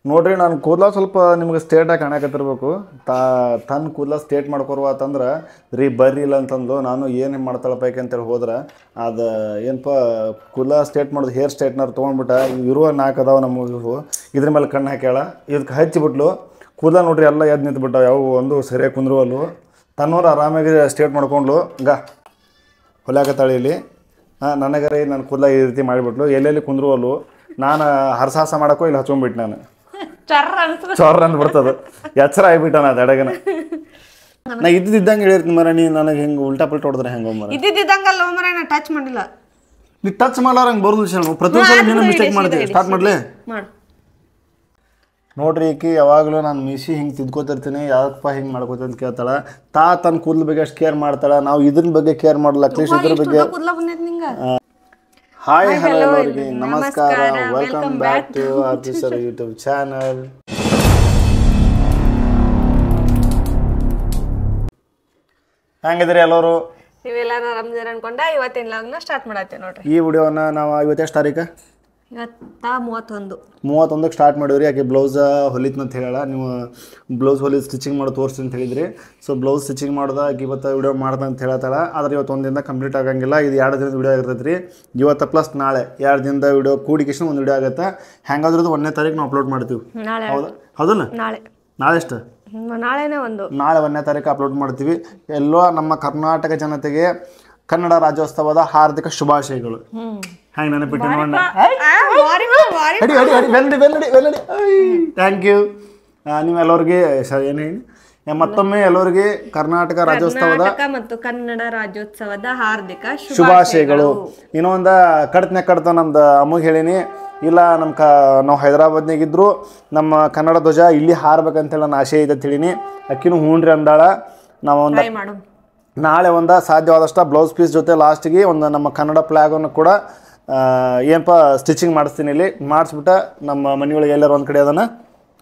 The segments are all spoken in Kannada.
ನೋಡ್ರಿ ನಾನು ಕೂದಲ ಸ್ವಲ್ಪ ನಿಮ್ಗೆ ಸ್ಟೇಟಾಗಿ ಕಾಣಕತ್ತಿರ್ಬೇಕು ತನ್ನ ಕೂದಲ ಸ್ಟೇಟ್ ಮಾಡ್ಕೊರುವ ಅಂತಂದ್ರೆ ರೀ ಬರ್ರಿ ಇಲ್ಲ ಅಂತಂದು ನಾನು ಏನು ಮಾಡ್ತಾಳಪ್ಪ ಅಂತೇಳಿ ಹೋದ್ರೆ ಅದು ಏನಪ್ಪ ಕೂದಲ ಸ್ಟೇಟ್ ಮಾಡೋದು ಹೇರ್ ಸ್ಟ್ರೇಟ್ನರ್ ತೊಗೊಂಡ್ಬಿಟ್ಟ ಇರುವ 4 ಅದಾವ ನಮ್ಮ ಇವು ಇದ್ರ ಮೇಲೆ ಕಣ್ಣು ಹಾಕ್ಯಾಳ ಇದಕ್ಕೆ ಹಚ್ಚಿಬಿಟ್ಲು ಕೂದಲ ನೋಡ್ರಿ ಎಲ್ಲ ಎದ್ದು ನಿಂತ್ಬಿಟ್ಟಾವ ಯಾವ ಒಂದು ಸರಿಯಾಗಿ ಕುಂದ್ರುವಲ್ಲು ತನ್ನೋರು ಆರಾಮಾಗಿ ಸ್ಟೇಟ್ ಮಾಡ್ಕೊಂಡ್ಲು ಹೊಲ್ಯಾಕತ್ತಾಳಿ ಇಲ್ಲಿ ನನಗರೆ ನನ್ನ ಕೂದಲ ಈ ರೀತಿ ಮಾಡಿಬಿಟ್ಲು ಎಲ್ಲೆಲ್ಲಿ ಕುಂದ್ರುವಲ್ಲು ನಾನು ಹರಸಾಹಸ ಮಾಡೋಕ್ಕೂ ಇಲ್ಲಿ ಹಚ್ಕೊಂಡ್ಬಿಟ್ಟು ನಾನು ಚೊರ್ರ ಅಂತ ಬರ್ತದ ಎಚ್ಚರ ಆಗ್ಬಿಟ್ಟ ನಾ ದಡಗನ ನಾ ಇದ್ದಿದ್ದಂಗೆ ಹೇಳಿರ್ತೀನಿ ಮರ ನೀ ನನಗೆ ಹಿಂಗೆ ಉಲ್ಟಾ ಪಲ್ಟ ಹೊಡೆದ್ರೆ ಹೆಂಗ ಮರ ಇದ್ದಿದ್ದಂಗಲ್ಲ ಮರ ನಾ ಟಚ್ ಮಾಡಿಲ್ಲ ನೀ ಟಚ್ ಮಾಡಾರಂಗೆ ಬರೋದು ಶರಣು ಪ್ರತಿಯೊಂದು ಸಲ ನೀನು ಮಿಸ್ಟೇಕ್ ಮಾಡ್ತೀವಿ ಸ್ಟಾರ್ಟ್ ಮಾಡಲಿ ನೋಡ್ರಿ ಈಕಿ ಯಾವಾಗಲೂ ನಾನು ಮೀಸಿ ಹಿಂಗೆ ತಿದ್ಕೋತಿರ್ತೀನಿ ಯಾಕಪ್ಪ ಹಿಂಗೆ ಮಾಡ್ಕೋತ ಅಂತ ಕೇಳ್ತಾಳೆ ತನ್ನ ಕೂದಲ ಬಗ್ಗೆ ಅಷ್ಟು ಕೇರ್ ಮಾಡ್ತಾಳೆ ನಾವು ಇದ್ರ ಬಗ್ಗೆ ಕೇರ್ ಮಾಡಲ್ಲ ಅಟ್ಲೀಸ್ಟ್ ಇದ್ರ ಬಗ್ಗೆ ಹಾಯ್ ಹಲೋ ಎಲ್ಲರಿಗೆ ನಮಸ್ಕಾರ welcome back to artister YouTube channel ಹೆಂಗಿದ್ರಿ ಎಲ್ಲರೂ ನೀವೆಲ್ಲಾರು ಆರಾಮದಿರ ಅನ್ಕೊಂಡ ಇವತ್ತಿನ ಲಾಗ್ನ ಸ್ಟಾರ್ಟ್ ಮಾಡತ್ತೀವಿ ನೋಡ್ರಿ ಈ ವಿಡಿಯೋನ ನಾವು ಇವತ್ತೆಷ್ಟು ತಾರೀಕು ಇವತ್ತ 31ಕ್ಕೆ ಸ್ಟಾರ್ಟ್ ಮಾಡಿವ್ರಿ ಯಾಕೆ ಬ್ಲೌಸ್ ಹೊಲಿತ್ನಂತ ಹೇಳಲ್ಲ ನೀವು ಬ್ಲೌಸ್ ಹೊಲಿದು ಸ್ಟಿಚಿಂಗ್ ಮಾಡಿ ತೋರಿಸ್ತೀನಿ ಅಂತ ಹೇಳಿದ್ರಿ ಸೊ ಬ್ಲೌಸ್ ಸ್ಟಿಚಿಂಗ್ ಮಾಡ್ದೆ ಇವತ್ತು ವಿಡಿಯೋ ಮಾಡ್ದೆ ಅಂತ ಹೇಳ್ತಾಳೆ ಆದರೆ ಇವತ್ತು ಒಂದು ದಿನ ಕಂಪ್ಲೀಟ್ ಆಗಂಗಿಲ್ಲ ಇದು 2 ದಿನದ ವಿಡಿಯೋ ಆಗಿರ್ತೈತೆ ರೀ ಇವತ್ತು ಪ್ಲಸ್ ನಾಳೆ 2 ದಿನದ ವಿಡಿಯೋ ಕೂಡಿಕೇಶನ್ ಒಂದು ವಿಡಿಯೋ ಆಗುತ್ತೆ ಹೆಂಗಾದ್ರೂ 1ನೇ ತಾರೀಕು ನಾವು ಅಪ್ಲೋಡ್ ಮಾಡ್ತೀವಿ ಹೌದಾ ಹೌದಲ್ಲ ನಾಳೆ ಎಷ್ಟು ನಾಳೆ 1ನೇ ತಾರೀಕು ಅಪ್ಲೋಡ್ ಮಾಡ್ತೀವಿ ಎಲ್ಲೋ ನಮ್ಮ ಕರ್ನಾಟಕ ಜನತೆಗೆ ಕನ್ನಡ ರಾಜ್ಯೋತ್ಸವದ ಹಾರ್ದಿಕ ಶುಭಾಶಯಗಳು ಹೆಂಗೆ ನೆನಪಿಟ್ಟು ನೋಡೋಣ ಥ್ಯಾಂಕ್ ಯು ನೀವೆಲ್ಲರಿಗೆ ಏನು ಮತ್ತೊಮ್ಮೆ ಎಲ್ಲರಿಗೆ ಕರ್ನಾಟಕ ರಾಜ್ಯೋತ್ಸವದ ಮತ್ತು ಕನ್ನಡ ರಾಜ್ಯೋತ್ಸವದ ಹಾರ್ದಿಕ ಶುಭಾಶಯಗಳು ಇನ್ನೊಂದು ಕಡ್ತ ನಮ್ದು ಅಮ್ಮಗೆ ಹೇಳಿನಿ ಇಲ್ಲ ನಾವು ಹೈದರಾಬಾದ್ನಾಗಿದ್ರು ನಮ್ಮ ಕನ್ನಡ ಧ್ವಜ ಇಲ್ಲಿ ಹಾರ್ಬೇಕಂತೇಳಿ ನನ್ನ ಆಸೆ ಇದೆ ಅಂತ ಹೇಳಿನಿ ಅಕ್ಕಿನೂ ಹೂಣ್ರಿ ಅಂದಾಳ ನಾವು ನಾಳೆ ಒಂದು ಸಾಧ್ಯವಾದಷ್ಟು ಬ್ಲೌಸ್ ಪೀಸ್ ಜೊತೆ ಲಾಸ್ಟಿಗೆ ಒಂದು ನಮ್ಮ ಕನ್ನಡ ಫ್ಲ್ಯಾಗನ್ನು ಕೂಡ ಏನಪ್ಪ ಸ್ಟಿಚಿಂಗ್ ಮಾಡಿಸ್ತೀನಿ ಇಲ್ಲಿ ಮಾಡಿಸ್ಬಿಟ್ಟು ನಮ್ಮ ಮನೆಯೊಳಗೆ ಎಲ್ಲರೂ ಒಂದು ಕಡೆ ಅದನ್ನು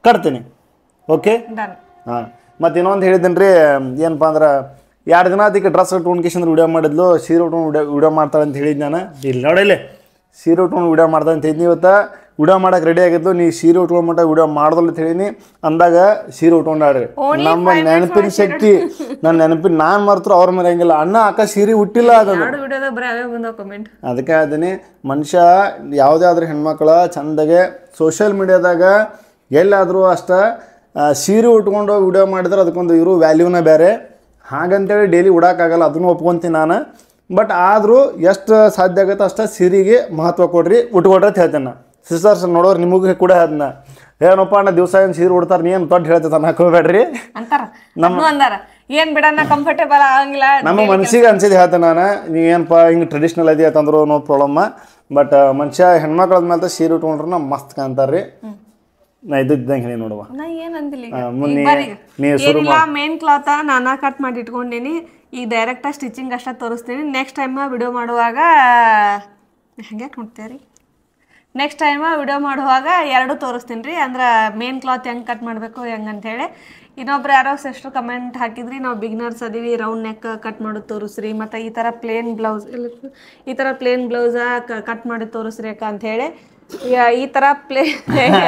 ಕಟ್ತೀನಿ ಓಕೆ ಹಾಂ ಮತ್ತು ಇನ್ನೊಂದು ಹೇಳಿದ್ದೀನಿ ರೀ ಏನಪ್ಪ ಅಂದ್ರೆ 2 ದಿನ ಅದಕ್ಕೆ ಡ್ರೆಸ್ ಉಟ್ಕೊಂಡ್ಕೇಶಂದ್ರೆ ವಿಡಿಯೋ ಮಾಡಿದ್ಲು ಸೀರೆ ಉಟ್ಕೊಂಡು ವಿಡಿಯೋ ಮಾಡ್ತಾಳೆ ಅಂತ ಹೇಳಿದ್ದು ನಾನು ಇಲ್ಲಿ ನೋಡಿಲ್ಲ ಸೀರೆ ಉಟ್ಕೊಂಡು ವಿಡಿಯೋ ಮಾಡ್ದೆ ಅಂತ ಹೇಳಿದ್ನಿ ಇವತ್ತು ವಿಡಿಯೋ ಮಾಡೋಕೆ ರೆಡಿ ಆಗಿದ್ದು ನೀ ಸೀರೆ ಉಟ್ಕೊಂಡ್ಬಿಟ್ಟ ವಿಡಿಯೋ ಮಾಡ್ದಲ್ಲ ಅಂತ ಹೇಳಿನಿ ಅಂದಾಗ ಸೀರೆ ಉಟ್ಕೊಂಡಾಡ್ರಿ ನಮ್ಮ ನೆನಪಿನ ಶಕ್ತಿ ನನ್ನ ನೆನಪಿನ ನಾನು ಮರ್ತರು ಅವ್ರ ಮೇಲೆ ಹಂಗಿಲ್ಲ ಅಣ್ಣ ಅಕ್ಕ ಸೀರೆ ಹುಟ್ಟಿಲ್ಲ ಅದನ್ನು ಅದಕ್ಕೆ ಅದನ್ನೇ ಮನುಷ್ಯ ಯಾವುದೇ ಆದ್ರೂ ಹೆಣ್ಮಕ್ಳು ಚಂದಾಗೆ ಸೋಷಿಯಲ್ ಮೀಡಿಯಾದಾಗ ಎಲ್ಲಾದರೂ ಅಷ್ಟ ಸೀರೆ ಉಟ್ಕೊಂಡು ವಿಡಿಯೋ ಮಾಡಿದ್ರೆ ಅದಕ್ಕೊಂದು ಇರೋ ವ್ಯಾಲ್ಯೂನ ಬೇರೆ ಹಾಗಂತೇಳಿ ಡೈಲಿ ಉಡೋಕ್ಕಾಗಲ್ಲ ಅದನ್ನು ಒಪ್ಕೊತೀನಿ ನಾನು ಬಟ್ ಆದರೂ ಎಷ್ಟು ಸಾಧ್ಯ ಆಗುತ್ತೆ ಅಷ್ಟು ಸೀರೆಗೆ ಮಹತ್ವ ಕೊಡ್ರಿ ಉಟ್ಕೊಡ್ರಿ ಅಂತ ಹೇಳ್ತೇನೆ ನಾ ಸಿಸ್ಟರ್ಸ್ ನೋಡೋರು ನಿಮಗೆ ಕೂಡ ಅದನ್ನ ಏನಪ್ಪ ಅಣ್ಣ ದಿವಸ ಏನು ಸೀರೆ ಉಡ್ತಾರೆ ನೀನು ದೊಡ್ಡ ಹೇಳ್ತೇನೆ ಹಾಕೋಬೇಡ್ರಿ ಕಂಫರ್ಟೇಬಲ್ ಆಗಂಗಿಲ್ಲ ನಮ್ಮ ಮನಸ್ಸಿಗೆ ಅನ್ಸಿದ್ದು ಹೇಳ್ತೇನೆ ನಾನು ನೀವು ಏನಪ್ಪ ಹಿಂಗೆ ಟ್ರೆಡಿಷ್ನಲ್ ಇದೆ ಅಂತಂದ್ರು ನೋ ಪ್ರಾಬ್ಲಮ್ ಬಟ್ ಮನುಷ್ಯ ಹೆಣ್ಮಕ್ಳ ಮೇಲೆ ಸೀರೆ ಉಟ್ಕೊಂಡ್ರು ನಾ ಮಸ್ತ್ ಕಾಣ್ತಾರ್ರಿ ನಾ ಇದ್ದಂಗೆ ಹೇಳಿ ನೋಡುವ ಮೇನ್ ಕ್ಲಾತ್ ನಾನಾ ಕಟ್ ಮಾಡಿ ಇಟ್ಕೊಂಡೀನಿ ಈಗ ಡೈರೆಕ್ಟಾಗಿ ಸ್ಟಿಚಿಂಗ್ ಅಷ್ಟೇ ತೋರಿಸ್ತೀನಿ ನೆಕ್ಸ್ಟ್ ಟೈಮ್ ವಿಡಿಯೋ ಮಾಡುವಾಗ ಹಂಗೆ ನೋಡ್ತೀರಿ ನೆಕ್ಸ್ಟ್ ಟೈಮ್ ವಿಡಿಯೋ ಮಾಡುವಾಗ 2 ತೋರಿಸ್ತೀನಿ ರೀ ಅಂದ್ರೆ ಮೇನ್ ಕ್ಲಾತ್ ಹೆಂಗೆ ಕಟ್ ಮಾಡಬೇಕು ಹೆಂಗಂತೇಳಿ ಇನ್ನೊಬ್ರು ಯಾರೋ ಸಿಸ್ಟರ್ ಕಮೆಂಟ್ ಹಾಕಿದ್ರಿ ನಾವು ಬಿಗಿನರ್ಸ್ ಅದೀವಿ ರೌಂಡ್ ನೆಕ್ ಕಟ್ ಮಾಡೋದು ತೋರಿಸ್ರಿ ಮತ್ತು ಈ ಥರ ಪ್ಲೇನ್ ಬ್ಲೌಸ ಕಟ್ ಮಾಡಿ ತೋರಿಸ್ರಿ ಅಕ್ಕ ಅಂಥೇಳಿ ಈ ಥರ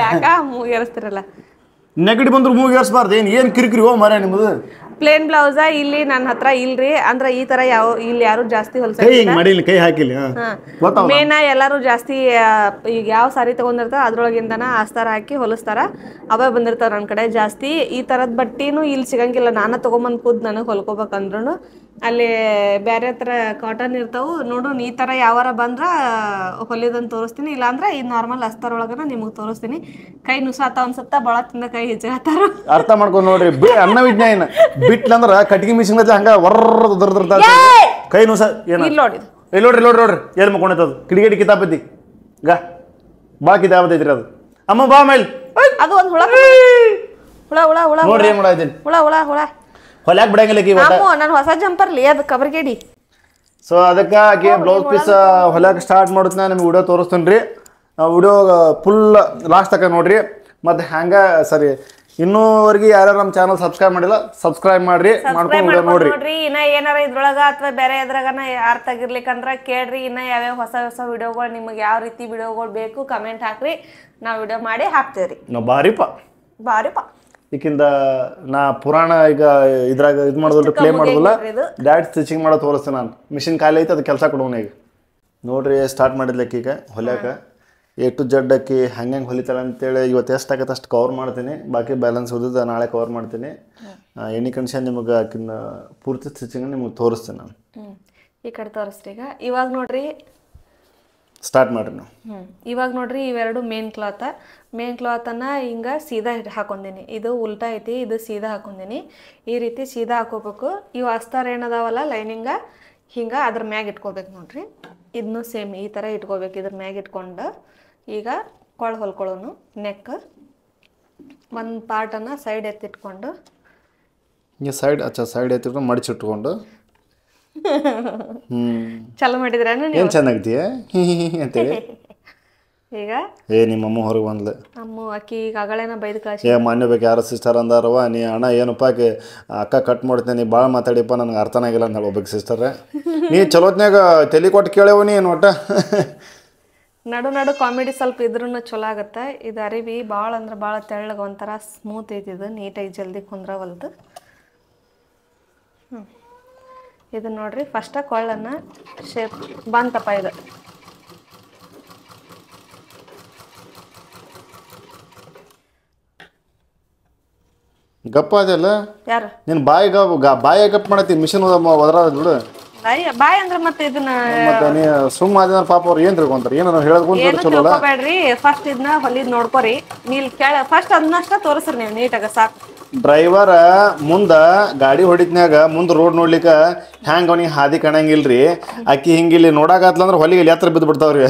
ಯಾಕ ಮೂಗೇರಿಸ್ತಿರಲ್ಲ ನೆಗಡಿ ಬಂದ್ರು ಮೂಗೇರಿಸ್ಬಾರ್ದು ಏನು ಕಿರಿಕಿರಿ ಮರ ನಿಮ್ಮದು ಪ್ಲೇನ್ ಬ್ಲೌಸ ಇಲ್ಲಿ ನನ್ನ ಹತ್ರ ಇಲ್ರಿ ಅಂದ್ರೆ ಈ ತರ ಇಲ್ಲಿ ಯಾರು ಜಾಸ್ತಿ ಮೇನ ಎಲ್ಲಾರು ಜಾಸ್ತಿ ಈಗ ಯಾವ ಸಾರಿ ತಗೊಂಡಿರ್ತಾರ ಅದ್ರೊಳಗಿಂದನ ಆಸ್ತಾರ ಹಾಕಿ ಹೊಲಿಸ್ತಾರ ಅವೇ ಬಂದಿರ್ತಾವ ನನ್ನ ಕಡೆ ಜಾಸ್ತಿ ಈ ತರದ್ ಬಟ್ಟಿನೂ ಇಲ್ಲಿ ಸಿಗಂಗಿಲ್ಲ ನಾನು ತಗೊಂಬಂದ್ ಖುದ್ ನನಗೆ ಹೊಲ್ಕೋಬೇಕಂದ್ರೂ ಅಲ್ಲಿ ಬೇರೆ ಹತ್ರ ಕಾಟನ್ ಇರ್ತಾವು ನೋಡು ಈ ತರ ಯಾವಾರ ಬಂದ್ರ ಹೊಲಿದಂತ ತೋರಿಸ್ತೀನಿ ಇಲ್ಲಾಂದ್ರೆ ಈ ನಾರ್ಮಲ್ ಅಸ್ತಾರ ಒಳಗನ ನಿಮಗೆ ತೋರಿಸ್ತೀನಿ ಕೈ ನುಸಾತ ಅನ್ಸತ್ತ ಭಾಳ ತಿಂದ ಕೈ ಹೆಚ್ಚಾತಾರ ಅರ್ಥ ಮಾಡ್ಕೊಂಡು ನೋಡ್ರಿ ಅನ್ನ ವಿಜ್ಞಾನ ಬಿಟ್ಲಂದ್ರ ಕಟ್ಟಿಗೆ ಮಿಷಿನ್ ಹಂಗ ವರ್ರ ಕೈ ನುಸ ನೋಡ್ರಿ ಎಲ್ಲಿ ಮಕ್ಕೊಂಡೈತದು ಕಿಡಿಗೇಡಿ ಕಿತಾಪತಿ ಬಾ ಕಿತಾಪತೈತ್ರಿ ಅದು ಅಮ್ಮ ಬಾ ಮೇಲೆ ಅದು ಒಂದು ಹುಳ ನೋಡ್ರಿ ಏನ್ ಮಾಡಾಯ್ತೀನಿ ಹುಳ ಹೊಲ್ಯಾಕ್ ಬಿಡಂಗಿಲ್ಲ ನಾನು ಹೊಸ ಜಂಪರ್ಲಿ ಅದು ಕಬರ್ಗೇಡಿ ಸೊ ಅದಕ್ಕೆ ಆಕೆ ಬ್ಲೌಸ್ ಪೀಸ್ ಹೊಲ್ಯಾಕ ಸ್ಟಾರ್ಟ್ ಮಾಡುತ್ತ ನಿಮ್ಗೆ ವಿಡಿಯೋ ತೋರಿಸ್ತೇನೆ ರೀ ವಿಡಿಯೋ ಫುಲ್ ಲಾಸ್ಟ್ ತಕ ನೋಡ್ರಿ ಮತ್ತು ಹ್ಯಾಂಗ ಸರಿ ಇನ್ನೂವರೆಗೆ ಯಾರ್ಯಾರು ನಮ್ಮ ಚಾನಲ್ ಸಬ್ಸ್ಕ್ರೈಬ್ ಮಾಡಿಲ್ಲ ಸಬ್ಸ್ಕ್ರೈಬ್ ಮಾಡ್ರಿ, ಮಾಡ್ಕೊಂಡು ವಿಡಿಯೋ ನೋಡ್ರಿ. ನೋಡ್ರಿ ಇನ್ನ ಏನಾರ ಇದ್ರೊಳಗ ಅಥವಾ ಬೇರೆ ಎದ್ರಾಗನ ಅರ್ಥ ಆಗಿರ್ಲಿಕ್ಕಂದ್ರ ಕೇಳ್ರಿ. ಇನ್ನ ಯಾವ್ಯಾವ ಹೊಸ ವಿಡಿಯೋಗಳು ನಿಮಗೆ ಯಾವ ರೀತಿ ವಿಡಿಯೋಗಳು ಬೇಕು ಕಮೆಂಟ್ ಹಾಕ್ರಿ, ನಾವು ವಿಡಿಯೋ ಮಾಡಿ ಹಾಕ್ತೇವ್ರಿ. ನಾವು ಬಾರಿಪ್ಪ ಈಕಿಂದ ನಾ ಪುರಾಣ ಈಗ ಇದ್ರಾಗ ಇದು ಮಾಡೋದಿಲ್ಲ, ಪ್ಲೇ ಮಾಡೋದಿಲ್ಲ, ಡೈರೆಕ್ಟ್ ಸ್ಟಿಚಿಂಗ್ ಮಾಡೋ ತೋರಿಸ್ತೇನೆ. ನಾನು ಮಿಷಿನ್ ಖಾಲಿ ಐತೆ ಅದು ಕೆಲಸ ಕೊಡೋಣ. ಈಗ ನೋಡ್ರಿ ಸ್ಟಾರ್ಟ್ ಮಾಡಿದ್ಲಕ್ಕೆ ಈಗ ಹೊಲ್ಯಾಕ A to Z ಅಕ್ಕಿ ಹೆಂಗೆ ಹೊಲಿತಾಳೆ ಅಂತೇಳಿ ಇವತ್ತು ಎಷ್ಟು ಆಗತ್ತೆ ಅಷ್ಟು ಕವರ್ ಮಾಡ್ತೀನಿ. ಬಾಕಿ ಬ್ಯಾಲೆನ್ಸ್ ಉಳಿದ ನಾಳೆ ಕವರ್ ಮಾಡ್ತೀನಿ. ಎನಿ ಕಂಡೀಷನ್ ನಿಮಗೆ ಆಕಿನ ಪೂರ್ತಿ ಸ್ಟಿಚಿಂಗ್ ನಿಮಗೆ ತೋರಿಸ್ತೀನಿ ನಾನು. ಈ ಕಡೆ ತೋರಿಸ್ರಿ. ಈಗ ಇವಾಗ ನೋಡ್ರಿ ಸ್ಟಾರ್ಟ್ ಮಾಡ್ರಿ ನಾವು. ಇವಾಗ ನೋಡ್ರಿ ಇವೆರಡು ಮೇನ್ ಕ್ಲಾತನ್ನು ಹಿಂಗೆ ಸೀದಾ ಹಾಕೊಂಡೀನಿ. ಇದು ಉಲ್ಟಾ ಐತಿ, ಇದು ಸೀದಾ ಹಾಕೊಂಡೀನಿ. ಈ ರೀತಿ ಸೀದಾ ಹಾಕೋಬೇಕು. ಇವು ಅಸ್ತಾರ ಏನದಾವಲ್ಲ ಲೈನಿಂಗ ಹಿಂಗೆ ಅದ್ರ ಮ್ಯಾಗ ಇಟ್ಕೋಬೇಕು ನೋಡ್ರಿ. ಇದನ್ನು ಸೇಮ್ ಈ ಥರ ಇಟ್ಕೋಬೇಕು. ಇದ್ರ ಮ್ಯಾಗ ಇಟ್ಕೊಂಡು ಈಗ ಕೊಳ ಹೊಲ್ಕೊಳ್ಳೋನು. ನೆಕ್ ಒಂದು ಪಾರ್ಟನ್ನು ಸೈಡ್ ಎತ್ತಿಟ್ಕೊಂಡು ಸೈಡ್ ಎತ್ತಿಟ್ಕೊಂಡು ಮಡಿಚಿಟ್ಕೊಂಡು ಚಲೋ ಮಾಡಿದ್ರೇನು ಏನು ಚೆನ್ನಾಗಿದೆಯಾ ಅಂತೇಳಿ. ಈಗ ನಿಮ್ಮಮ್ಮ ಹೊರಗೆ ಬಂದ್ಲು. ಅಮ್ಮ ಅಕ್ಕಿ ಈಗ ಅಗಳೇನ ಬೈದು ಕಳಿಸಿ ಮಾನ್ಯ ಬೇಕು ಯಾರೋ ಸಿಸ್ಟರ್ ಅಂದಾರವ, ನೀ ಅಣ್ಣ ಏನಪ್ಪ ಅಕ್ಕ ಕಟ್ ಮಾಡ್ತೇನೆ, ನೀ ಭಾಳ ಮಾತಾಡಿಪ್ಪ ನನಗೆ ಅರ್ಥನ ಆಗಿಲ್ಲ ಅಂತ ಹೇಳ್ಬೇಕು ಸಿಸ್ಟರ್. ನೀ ಚಲೋತ್ನಾಗ ತಲೆ ಕೊಟ್ಟು ಕೇಳೇವ ನೀ ಏನು ಒಟ್ಟ. ನಡು ಕಾಮಿಡಿ ಸ್ವಲ್ಪ ಇದ್ರೂ ಚಲೋ ಆಗುತ್ತೆ. ಇದು ಅರಿವಿ ಭಾಳ ಅಂದ್ರೆ ಭಾಳ ತೆಳ್ಳಗೆ ಒಂಥರ ಸ್ಮೂತ್ ಐತಿದು, ನೀಟಾಗಿ ಜಲ್ದಿ ಕುಂದ್ರವಲ್ದು. ಇದನ್ನ ನೋಡ್ರಿ ಫಸ್ಟ ಕೊಳ್ಳನ್ನು ಶೇಪ್ ಬಂತಪ್ಪ. ಇದು ಗಪ್ಪ ಅದಲ್ಲ ಯಾರು ನೀನು ಬಾಯಿಗೆ ಗಪ್ ಮಾಡತ್ತಿ ಮಿಷಿನ್ ಒದರಾದ ಬಿಡು. ಬಾಯ್ ಅಂದ್ರೆ ಮತ್ತೆ ಇದನ್ನ ಮತ್ತೆ ನೀ ಸುಮ್ಮ ಆದ ಪಾಪ ಅವ್ರು ಏನು ತಿಳ್ಕೊಂತಾರೆ, ಏನೋ ಹೇಳೋದು ಚಲೋ ಬೇಡ್ರಿ. ಫಸ್ಟ್ ಇದನ್ನ ಹೊಲಿದ್ ನೋಡ್ಕೋರಿ. ನೀಲ್ ಕೇಳ ಫಸ್ಟ್ ಅದನ್ನಷ್ಟ ತೋರಿಸ್ರಿ ನೀವು ನೀಟಾಗ ಸಾಕು. ಡ್ರೈವರ್ ಮುಂದೆ ಗಾಡಿ ಹೊಡಿತ್ನಾಗ ಮುಂದೆ ರೋಡ್ ನೋಡ್ಲಿಕ್ಕೆ ಹ್ಯಾಂಗ ಅವನಿಗೆ ಹಾದಿ ಕಾಣಂಗಿಲ್ರಿ. ಅಕ್ಕಿ ಹಿಂಗಿಲ್ಲಿ ನೋಡಾಕತ್ಲಂದ್ರೆ ಹೊಲಿಗೆ ಎತ್ತರ ಬಿದ್ದು ಬಿಡ್ತಾವ್ರಿ.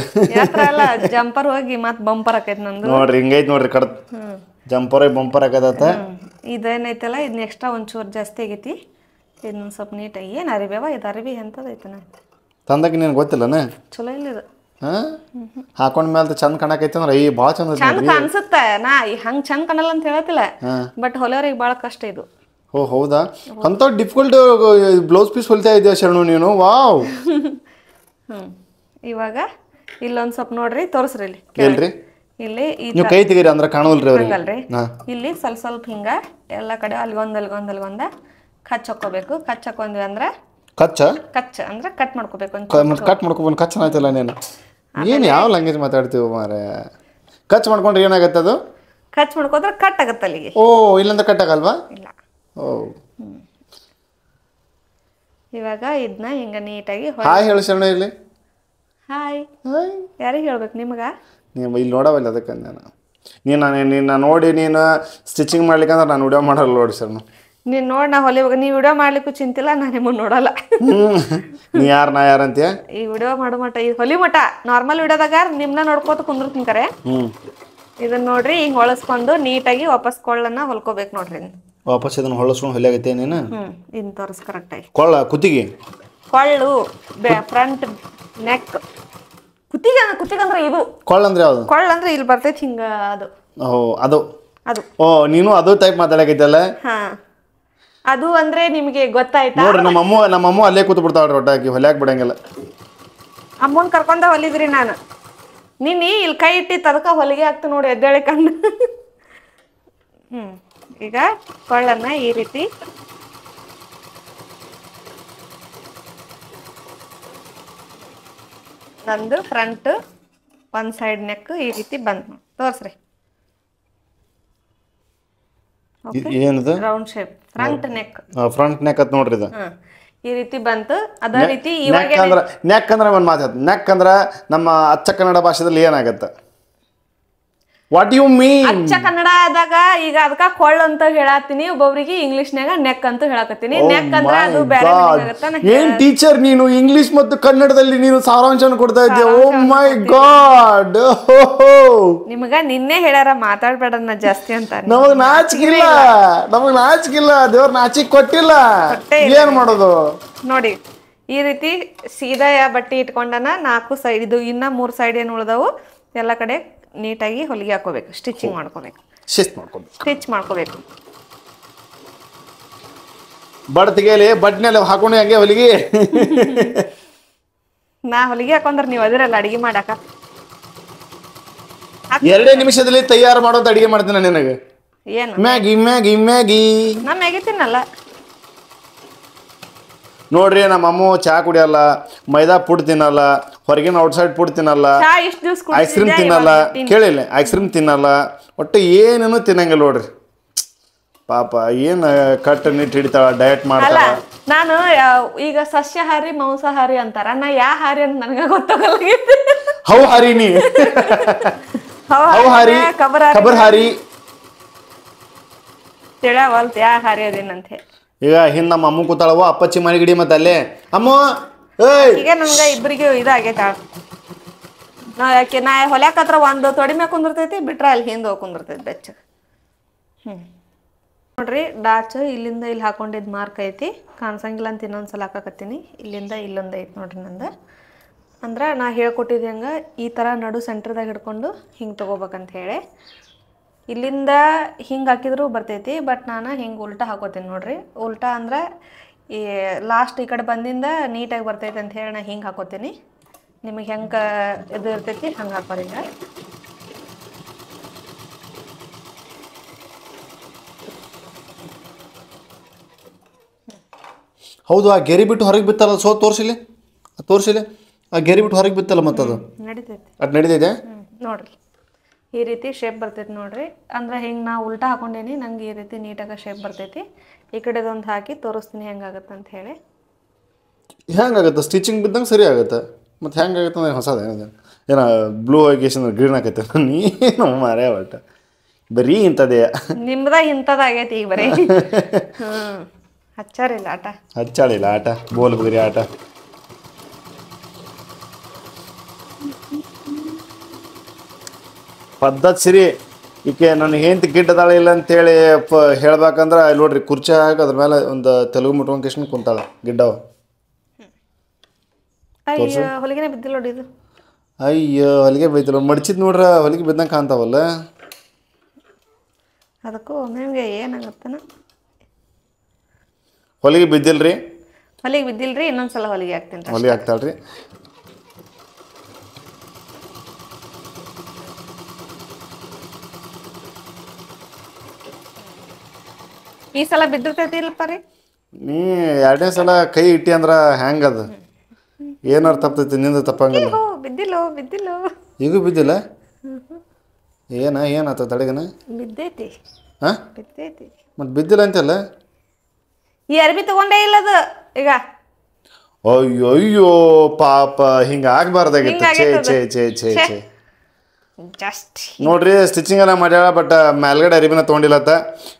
ಜಂಪರ್ ಹೋಗಿ ಮತ್ ಬಂಪರ್ ಆಕೈತಿ ನಂದು ನೋಡ್ರಿ. ಹಿಂಗೈತಿ ನೋಡ್ರಿ ಕಡತ್ ಜಂಪರ್ ಬಂಪರ್ ಆಕತ್ತ. ಇದೇನೈತಲ್ಲ ಇದನ್ನ ಎಕ್ಸ್ಟ್ರಾ ಒಂಚೂರು ಜಾಸ್ತಿ ಆಗೈತಿ. ಇದನ್ನೊಂದು ಸ್ವಲ್ಪ ನೀಟಾಗಿ ಏನು ಅರಿಬೇವ ಇದು ಅರಿವಿ ಎಂಥದೈತನ ತಂದಕ್ಕೆ ನೀನು ಗೊತ್ತಿಲ್ಲನ ಚಲೋ ಇಲ್ಲ ಇದು. ಹಾಕೊಂಡ್ ಮೇಲೆ ಚಂದ ಕಾಣಕೈತಿ ಅಂದ್ರೆ ಈ ಭಾಳ ಚಂದ ಅನ್ಸುತ್ತೆ. ನಾ ಹಂಗೆ ಚಂದ ಕಾಣಲ್ಲ ಅಂತ ಹೇಳತ್ತಿಲ್ಲ, ಬಟ್ ಹೊಲಿಯೋರಿಗೆ ಭಾಳ ಕಷ್ಟ ಇದು. ಓ ಹೌದಾ? ಅಂತ ಡಿಫಿಕಲ್ಟ್ ಬ್ಲೌಸ್ ಪೀಸ್ ಹೊಲಿತಾ ಇದೆಯಾ ಶರಣು ನೀನು? ವಾವ್. ಇವಾಗ ಇಲ್ಲೊಂದು ಸ್ವಲ್ಪ ನೋಡ್ರಿ ತೋರಿಸ್ರಿ. ಇಲ್ಲಿ ಹೇಳ್ರಿ. ಇಲ್ಲಿ ನೀವು ಕೈ ತೆಗೀರಿ ಅಂದ್ರೆ ಕಾಣೋಲ್ರಿ ಅವ್ರಿಗೆ. ಇಲ್ಲಿ ಸ್ವಲ್ಪ ಹಿಂಗ ಎಲ್ಲ ಕಡೆ ಅಲ್ಗೊಂದ ಕಚ್ ಹಾಕೋಬೇಕು. ಕಚ್ ಹಾಕೊಂಡ್ವಿ ಅಂದ್ರೆ ಕಚ್ ಅಂದ್ರೆ ಕಟ್ ಮಾಡ್ಕೋಬೇಕು. ಕಟ್ ಮಾಡ್ಕೊಬಂದು ಕಚ್ ಆಯ್ತಲ್ಲ ನೀನು. ಏನು ಯಾವ ಲ್ಯಾಂಗ್ವೇಜ್ ಮಾತಾಡ್ತೀವಿ ಮಾರೆ? ಕಚ್ ಮಾಡ್ಕೊಂಡ್ರೆ ಏನಾಗತ್ತೆ ಅದು? ಕಚ್ ಮಾಡ್ಕೊಂಡ್ರೆ ಕಟ್ ಆಗತ್ತೆ ಅಲ್ಲಿಗೆ. ಓ ಇಲ್ಲಂದ್ರೆ ಕಟ್ ಆಗಲ್ವಾ? ಇಲ್ಲ. ಓ ಇವಾಗ ಇದನ್ನ ಹಿಂಗ ನೀಟಾಗಿ ಹಾಯ್ ಹೇಳು ಶರಣ. ಇಲ್ಲಿ ಹಾಯ್ ಯಾರಿಗೆ ಹೇಳ್ಬೇಕು ನಿಮ್ಗ? ನೀವು ಇಲ್ಲಿ ನೋಡವಲ್ಲ ಅದಕ್ಕೆ ನೀನು ನೋಡಿ ನೀನು ಸ್ಟಿಚಿಂಗ್ ಮಾಡ್ಲಿಕ್ಕಂದ್ರೆ ನಾನು ವಿಡಿಯೋ ಮಾಡಲ್ಲ ನೋಡಿ ಶರಣ. ನೀನು ನೋಡಿ ನಾ ಹೊಲಿವಾಗ ನೀ ವಿಡಿಯೋ ಮಾಡ್ಲಿಕ್ಕೂ ಚಿಂತಿಲ್ಲ, ನಾನು ನಿಮ್ಮನ್ನು ನೋಡಲ್ಲ. ನೀ ನಾ ಯಾರಂತೀಯ? ಈ ವಿಡಿಯೋ ಮಾಡೋ ಮಟ ಈ ಹೊಲಿ ಮಟ ನಾರ್ಮಲ್ ವಿಡಿಯೋದಾಗ ನಿಮ್ಮನ್ನ ನೋಡ್ಕೋತ ಕುಂದಿರ್ತೀನಿ ಕರೆ. ಇದನ್ನ ನೋಡ್ರಿ ಹಿಂಗೆ ಹೊಳಸ್ಕೊಂಡು ನೀಟಾಗಿ ವಾಪಸ್ ಕೊಳ್ಳನ್ನ ಹೊಲ್ಕೋಬೇಕು ನೋಡ್ರಿ. ವಾಪಸ್ ಇದನ್ನ ಹೊಳಸ್ಕೊಂಡು ಹೊಲಿಯಾಗತ್ತೆ ನೀನು? ಇನ್ನು ತೋರಿಸ್ ಕರೆಕ್ಟಾಗಿ. ಕೊಳ್ಳ ಕುತ್ತಿಗೆ ಕೊಳ್ಳು ಫ್ರಂಟ್ ನೆಕ್ ಕುತ್ತಿಗೆ ಅಂದ್ರೆ ಇದು ಕೊಳ್ಳ ಅಂದ್ರೆ ಯಾವುದು? ಕೊಳ್ಳ ಅಂದ್ರೆ ಇಲ್ಲಿ ಬರ್ತೈತಿ ಹಿಂಗ ಅದು. ಅದು ಅದು ಓ ನೀನು ಅದು ಟೈಪ್ ಮಾತಾಡಕೈತಲ್ಲ. ಹಾ ಅದು ಅಂದ್ರೆ ನಿಮಗೆ ಗೊತ್ತಾಯ್ತಾ? ನೋಡ್ರಿ ನಮ್ಮಮ್ಮ ಅಲ್ಲೇ ಕೂತು ಬಿಡ್ತಾವ್ರಿ ಒಟ್ಟಾಕಿ ಹೊಲ್ಯಾಕ್ ಬಿಡಂಗಿಲ್ಲ. ಅಮ್ಮನ್ ಕರ್ಕೊಂಡ ಹೊಲಿದ್ರಿ ನಾನು. ನೀನು ಇಲ್ಲಿ ಕೈ ಇಟ್ಟಿತ್ತು ಅದಕ್ಕೆ ಹೊಲಿಗೆ ಆಗ್ತು ನೋಡಿ ಎದ್ದೇಳಿ ಕಣ್ಣು. ಈಗ ಕೊಳ್ಳನ್ನ ಈ ರೀತಿ ನಂದು ಫ್ರಂಟ್ ಒಂದ್ ಸೈಡ್ ನೆಕ್ ಈ ರೀತಿ ಬಂದು ತೋರ್ಸ್ರಿ. ಏನದು? ರೌಂಡ್ ಶೇಪ್ ಫ್ರಂಟ್ ನೆಕ್ ಅತ್ ನೋಡ್ರಿ ಇದು. ಈ ರೀತಿ ಬಂತು. ಅದೇ ರೀತಿ ನೆಕ್ ಅಂದ್ರೆ ಒಂದು ಮಾತಾಡ್ತ. ನೆಕ್ ಅಂದ್ರೆ ನಮ್ಮ ಅಚ್ಚ ಕನ್ನಡ ಭಾಷೆದಲ್ಲಿ ಏನಾಗತ್ತೆ? What you mean? ಅಚ್ಚ ಕನ್ನಡದಾಗ ಈಗ ಅದಕ್ಕ ಕೊಳ್ಳ ಅಂತ ಹೇಳತ್ತೀನಿ, ಒಬ್ಬೊಬ್ರಿಗೆ ಇಂಗ್ಲಿಷ್ನಾಗ ನೆಕ್ ಅಂತ ಹೇಳಕತ್ತೀನಿ. ನೆಕ್ ಅಂದ್ರೆ ಅದು ಬೇರೆ ಆಗತ್ತೆ. ಏನ್ ಟೀಚರ್ ನೀನು ಇಂಗ್ಲಿಷ್ ಮತ್ತು ಕನ್ನಡದಲ್ಲಿ ನೀನು ಸಾರಾಂಶನ ಕೊಡ್ತಾ ಇದ್ದೀಯ. ಓ ಮೈ ಗಾಡ್. ನಿಮಗ ನಿನ್ನೆ ಹೇಳ್ಯಾರ ಮಾತಾಡ್ಬೇಡ ಜಾಸ್ತಿ ಅಂತ. ನಮಗ್ ನಾಚಿಕಿಲ್ಲ ದೇವ್ರ ನಾಚಿಕ್ ಕೊಟ್ಟಿಲ್ಲ. ಏನ್ ಮಾಡೋದು ನೋಡಿ. ಈ ರೀತಿ ಸೀದಾ ಬಟ್ಟೆ ಇಟ್ಕೊಂಡನ 4 ಸೈಡ್ ಇದು ಇನ್ನ 3 ಸೈಡ್ ಏನು ಉಳ್ದವು ಎಲ್ಲ ಕಡೆ ನೀಟಾಗಿ ಹೊಲಿಗೆ ಹಾಕೋಬೇಕು, ಸ್ಟಿಚಿಂಗ್ ಮಾಡ್ಕೋಬೇಕು. ಶಿಸ್ತು ಮಾಡ್ಕೊಬೇಕು. ಸ್ಟಿಚ್ ಮಾಡ್ಕೋಬೇಕು. ಬಡ್ ತೆಗಿಯಲಿ, ಬಡ್ನೆಲ್ಲ ಹಾಕೊಂಡು ಹಂಗೆ ಹೊಲಿಗೆ. ನಾ ಹೊಲಿಗೆ ಹಾಕೊಂಡ್ರೆ ನೀವು ಅದಿರಲ್ಲ ಅಡಿಗೆ ಮಾಡಾಕ. 2 ನಿಮಿಷದಲ್ಲಿ ತಯಾರು ಮಾಡೋದು ಅಡಿಗೆ ಮಾಡ್ತೀನಿ ನಿನಗೆ. ಏನು ಮ್ಯಾಗಿ ಮ್ಯಾಗಿ ಮ್ಯಾಗಿ. ನಾ ಮ್ಯಾಗಿ ತಿನ್ನಲ್ಲ ನೋಡ್ರಿ, ನಮ್ಮ ಅಮ್ಮ ಚಹಾ ಕುಡಿಯಲ್ಲ, ಮೈದಾ ಪುಡ್ ತಿನ್ನಲ್ಲ, ಹೊರಗಿನ ಔಟ್ಸೈಡ್ ಫುಡ್ ತಿನ್ನಲ್ಲ, ಚಾ ಇಷ್ಟು ದಿವ್ಸ ಐಸ್ ಕ್ರೀಮ್ ತಿನ್ನಲ್ಲ. ಕೇಳಿಲ್ಲ, ಐಸ್ ಕ್ರೀಮ್ ತಿನ್ನಲ್ಲ, ಒಟ್ಟು ಏನೇನು ತಿನ್ನಂಗಿಲ್ಲ ನೋಡ್ರಿ. ಪಾಪ ಏನು ಕಟ್ಟು ನಿಟ್ಟು ಹಿಡಿತಾಳ, ಡಯಟ್ ಅಲ್ಲ ಮಾಡ್ತಾಳ. ನಾನು ಈಗ ಸಸ್ಯಾಹಾರಿ ಮಾಂಸಾಹಾರಿ ಅಂತಾರ, ನಾ ಯಾವ ಹಾರಿ ಅಂತ ನನಗೆ ಗೊತ್ತಾಗಲ್ಲ. ಹೌ ಹಾರಿನಿ, ಹೌ ಹಾರಿ, ಖಬರ್ ಹಾರಿ ತಿಳಿಯವಲ್ತ ಯಾ ಹಾರಿ ಅದೇನಂತೆ. ಈಗ ಹಿಂದೆ ನಮ್ಮ ಅಮ್ಮ ಕೂತಾಳವ ಅಪ್ಪಚ್ಚಿ ಮನೆಗಿಡಿ ಮತ್ತೆ ಅಲ್ಲೇ ಅಮ್ಮ ಈಗ ನನ್ಗೆ ಇಬ್ಬರಿಗೂ ಇದಾಗೈತ. ಯಾಕೆ ನಾ ಹೊಲ್ಯಾಕತ್ರ ಒಂದು ತೊಡಿ ಮ್ಯಾಗ ಕುಂದಿರ್ತೈತಿ, ಬಿಟ್ರೆ ಅಲ್ಲಿ ಹಿಂದೆ ಹೋಗಿ ಕುಂದಿರ್ತೈತಿ ಬೆಚ್ಚ. ನೋಡ್ರಿ, ಡಾಚ್ ಇಲ್ಲಿಂದ ಇಲ್ಲಿ ಹಾಕೊಂಡಿದ್ದು ಮಾರ್ಕ್ ಐತಿ, ಕಾಣಿಸಂಗಿಲ್ಲ ಅಂತ ಇನ್ನೊಂದ್ಸಲ ಹಾಕಕತ್ತೀನಿ. ಇಲ್ಲಿಂದ ಇಲ್ಲೊಂದು ಐತಿ ನೋಡ್ರಿ ನಂದು. ಅಂದ್ರೆ ನಾ ಹೇಳ್ಕೊಟ್ಟಿದ್ದೆ ಹಂಗೆ ಈ ಥರ ನಡು ಸೆಂಟ್ರದಾಗ ಹಿಡ್ಕೊಂಡು ಹಿಂಗೆ ತೊಗೋಬೇಕಂತ ಹೇಳಿ. ಇಲ್ಲಿಂದ ಹಿಂಗೆ ಹಾಕಿದ್ರೂ ಬರ್ತೈತಿ, ಬಟ್ ನಾನು ಹಿಂಗೆ ಉಲ್ಟಾ ಹಾಕೋತೀನಿ ನೋಡ್ರಿ. ಉಲ್ಟಾ ಅಂದ್ರೆ ಈ ಲಾಸ್ಟ್ ಈ ಕಡೆ ಬಂದಿಂದ ನೀಟಾಗಿ ಬರ್ತೈತೆ ಅಂತ ಹೇಳಿ ನಾ ಹಿಂಗೆ ಹಾಕೋತೀನಿ. ನಿಮಗೆ ಹೆಂಗೆ ಇದು ಇರ್ತೈತಿ ಹಂಗೆ ಹಾಕೋರಿ. ಹೌದು, ಆ ಗೆರಿ ಬಿಟ್ಟು ಹೊರಗೆ ಬಿತ್ತಲ್ಲ, ತೋರಿಸಿಲಿ ಆ ಗೆರಿ ಬಿಟ್ಟು ಹೊರಗೆ ಬಿತ್ತಲ್ಲ, ಮತ್ತದು ನಡಿತೈತಿ. ಅದು ನಡೀತೈತೆ. ನೋಡ್ರಿ, ಈ ರೀತಿ ಶೇಪ್ ಬರ್ತೈತಿ ನೋಡ್ರಿ. ಅಂದ್ರೆ ಹಿಂಗೆ ನಾ ಉಲ್ಟಾ ಹಾಕೊಂಡೇನಿ, ನಂಗೆ ಈ ರೀತಿ ನೀಟಾಗಿ ಶೇಪ್ ಬರ್ತೈತಿ. ಈ ಕಡೆದೊಂದು ಹಾಕಿ ತೋರಿಸ್ತೀನಿ ಹೆಂಗಾಗತ್ತೆ ಅಂತ ಹೇಳಿ. ಹೆಂಗಾಗತ್ತೆ ಸ್ಟಿಚಿಂಗ್ ಬಿದ್ದಂಗೆ ಸರಿ ಆಗುತ್ತೆ. ಮತ್ತು ಹೆಂಗಾಗತ್ತೆ ಅಂದ್ರೆ ಹೊಸದೇನು ಏನೋ ಬ್ಲೂ ಆಗೇಶನ್ ಗ್ರೀನ್ ಆಗೈತೆ. ನೀನು ಮಾರೇ ಒಟ್ಟು ಬರೀ ಇಂಥದೇ ನಿಮ್ದ ಇಂಥದ್ದಾಗೈತಿ ಈಗ ಬರೀ. ಹಚ್ಚಾರಿಲ್ಲ ಆಟ, ಹಚ್ಚಾಳಿಲ್ಲ ಆಟ, ಬೋಲ್ ಬಗ್ರಿ ಆಟ. ಪದ್ಧತಿ ಸಿರಿ. ಈಕೆ ನನಗೆ ಹೆಂಡ್ತಿ ಗಿಡ್ಡದಾಳೆ ಇಲ್ಲ ಅಂತೇಳಿ ಹೇಳ್ಬೇಕಂದ್ರೆ ಅಲ್ಲಿ ನೋಡ್ರಿ, ಕುರ್ಚಿ ಹಾಕಿ ಅದ್ರ ಮೇಲೆ ಒಂದು ತೆಲುಗು ಮುಟ್ಕೊಂಡ್ ಕುಂತಾಳ ಗಿಡ್ಡವ. ಅಯ್ಯೋ ಹೊಲಿಗೆನೆ ಬಿದ್ದಿಲ್ಲ ನೋಡಿ ಇದು. ಅಯ್ಯೋ ಹೊಲಿಗೆ ಬೈತಿಲ್ಲ, ಮಡ್ಚಿದ್ ನೋಡ್ರ ಹೊಲಿಗೆ ಬಿದ್ದಂಗೆ ಕಾಣ್ತಾವಲ್ಲ. ಅದಕ್ಕೂ ಒಮ್ಮೆ ಏನಾಗತ್ತನ, ಹೊಲಿಗೆ ಬಿದ್ದಿಲ್ರಿ, ಹೊಲಿಗೆ ಬಿದ್ದಿಲ್ರಿ. ಇನ್ನೊಂದ್ಸಲ ಹೊಲಿಗೆ ಹಾಕ್ತೀನಿ. ಹೊಲಿಗೆ ಹಾಕ್ತಾಳ್ರಿ. ಈ ಸಲ ಬಿದ್ದಿರ್ತೈತಿ ಇಲ್ಲಪ್ಪ ರೀ. ನೀ 2ನೇ ಸಲ ಕೈ ಇಟ್ಟಿ ಅಂದ್ರೆ ಹೆಂಗದ, ಏನಾರು ತಪ್ಪತೈತಿ, ನಿಂದ ತಪ್ಪಂಗಿಲ್ಲ. ಬಿದ್ದಿಲ್ಲ ಈಗೂ ಬಿದ್ದಿಲ್ಲ. ಏನಾತ ತಡೆಗನ ಬಿದ್ದೈತಿ. ಹಾಂ ಬಿದ್ದೈತಿ, ಮತ್ತು ಬಿದ್ದಿಲ್ಲ ಅಂತಲ್ಲ. ಈ ಅರ್ಬಿ ತಗೊಂಡೇ ಇಲ್ಲದು ಈಗ. ಅಯ್ಯೋ ಪಾಪ, ಹಿಂಗೆ ಆಗ್ಬಾರ್ದಾಗಿತ್ತು. ಛೇ ಜಸ್ಟ್ ನೋಡ್ರಿ, ಸ್ಟಿಚಿಂಗ್ ಎಲ್ಲ ಮಾಡ್ಯಾಳ, ಬಟ್ ಮೇಲ್ಗಡೆ ಅರಿಬಿನ ತೊಗೊಂಡಿಲ್ಲತ್ತ.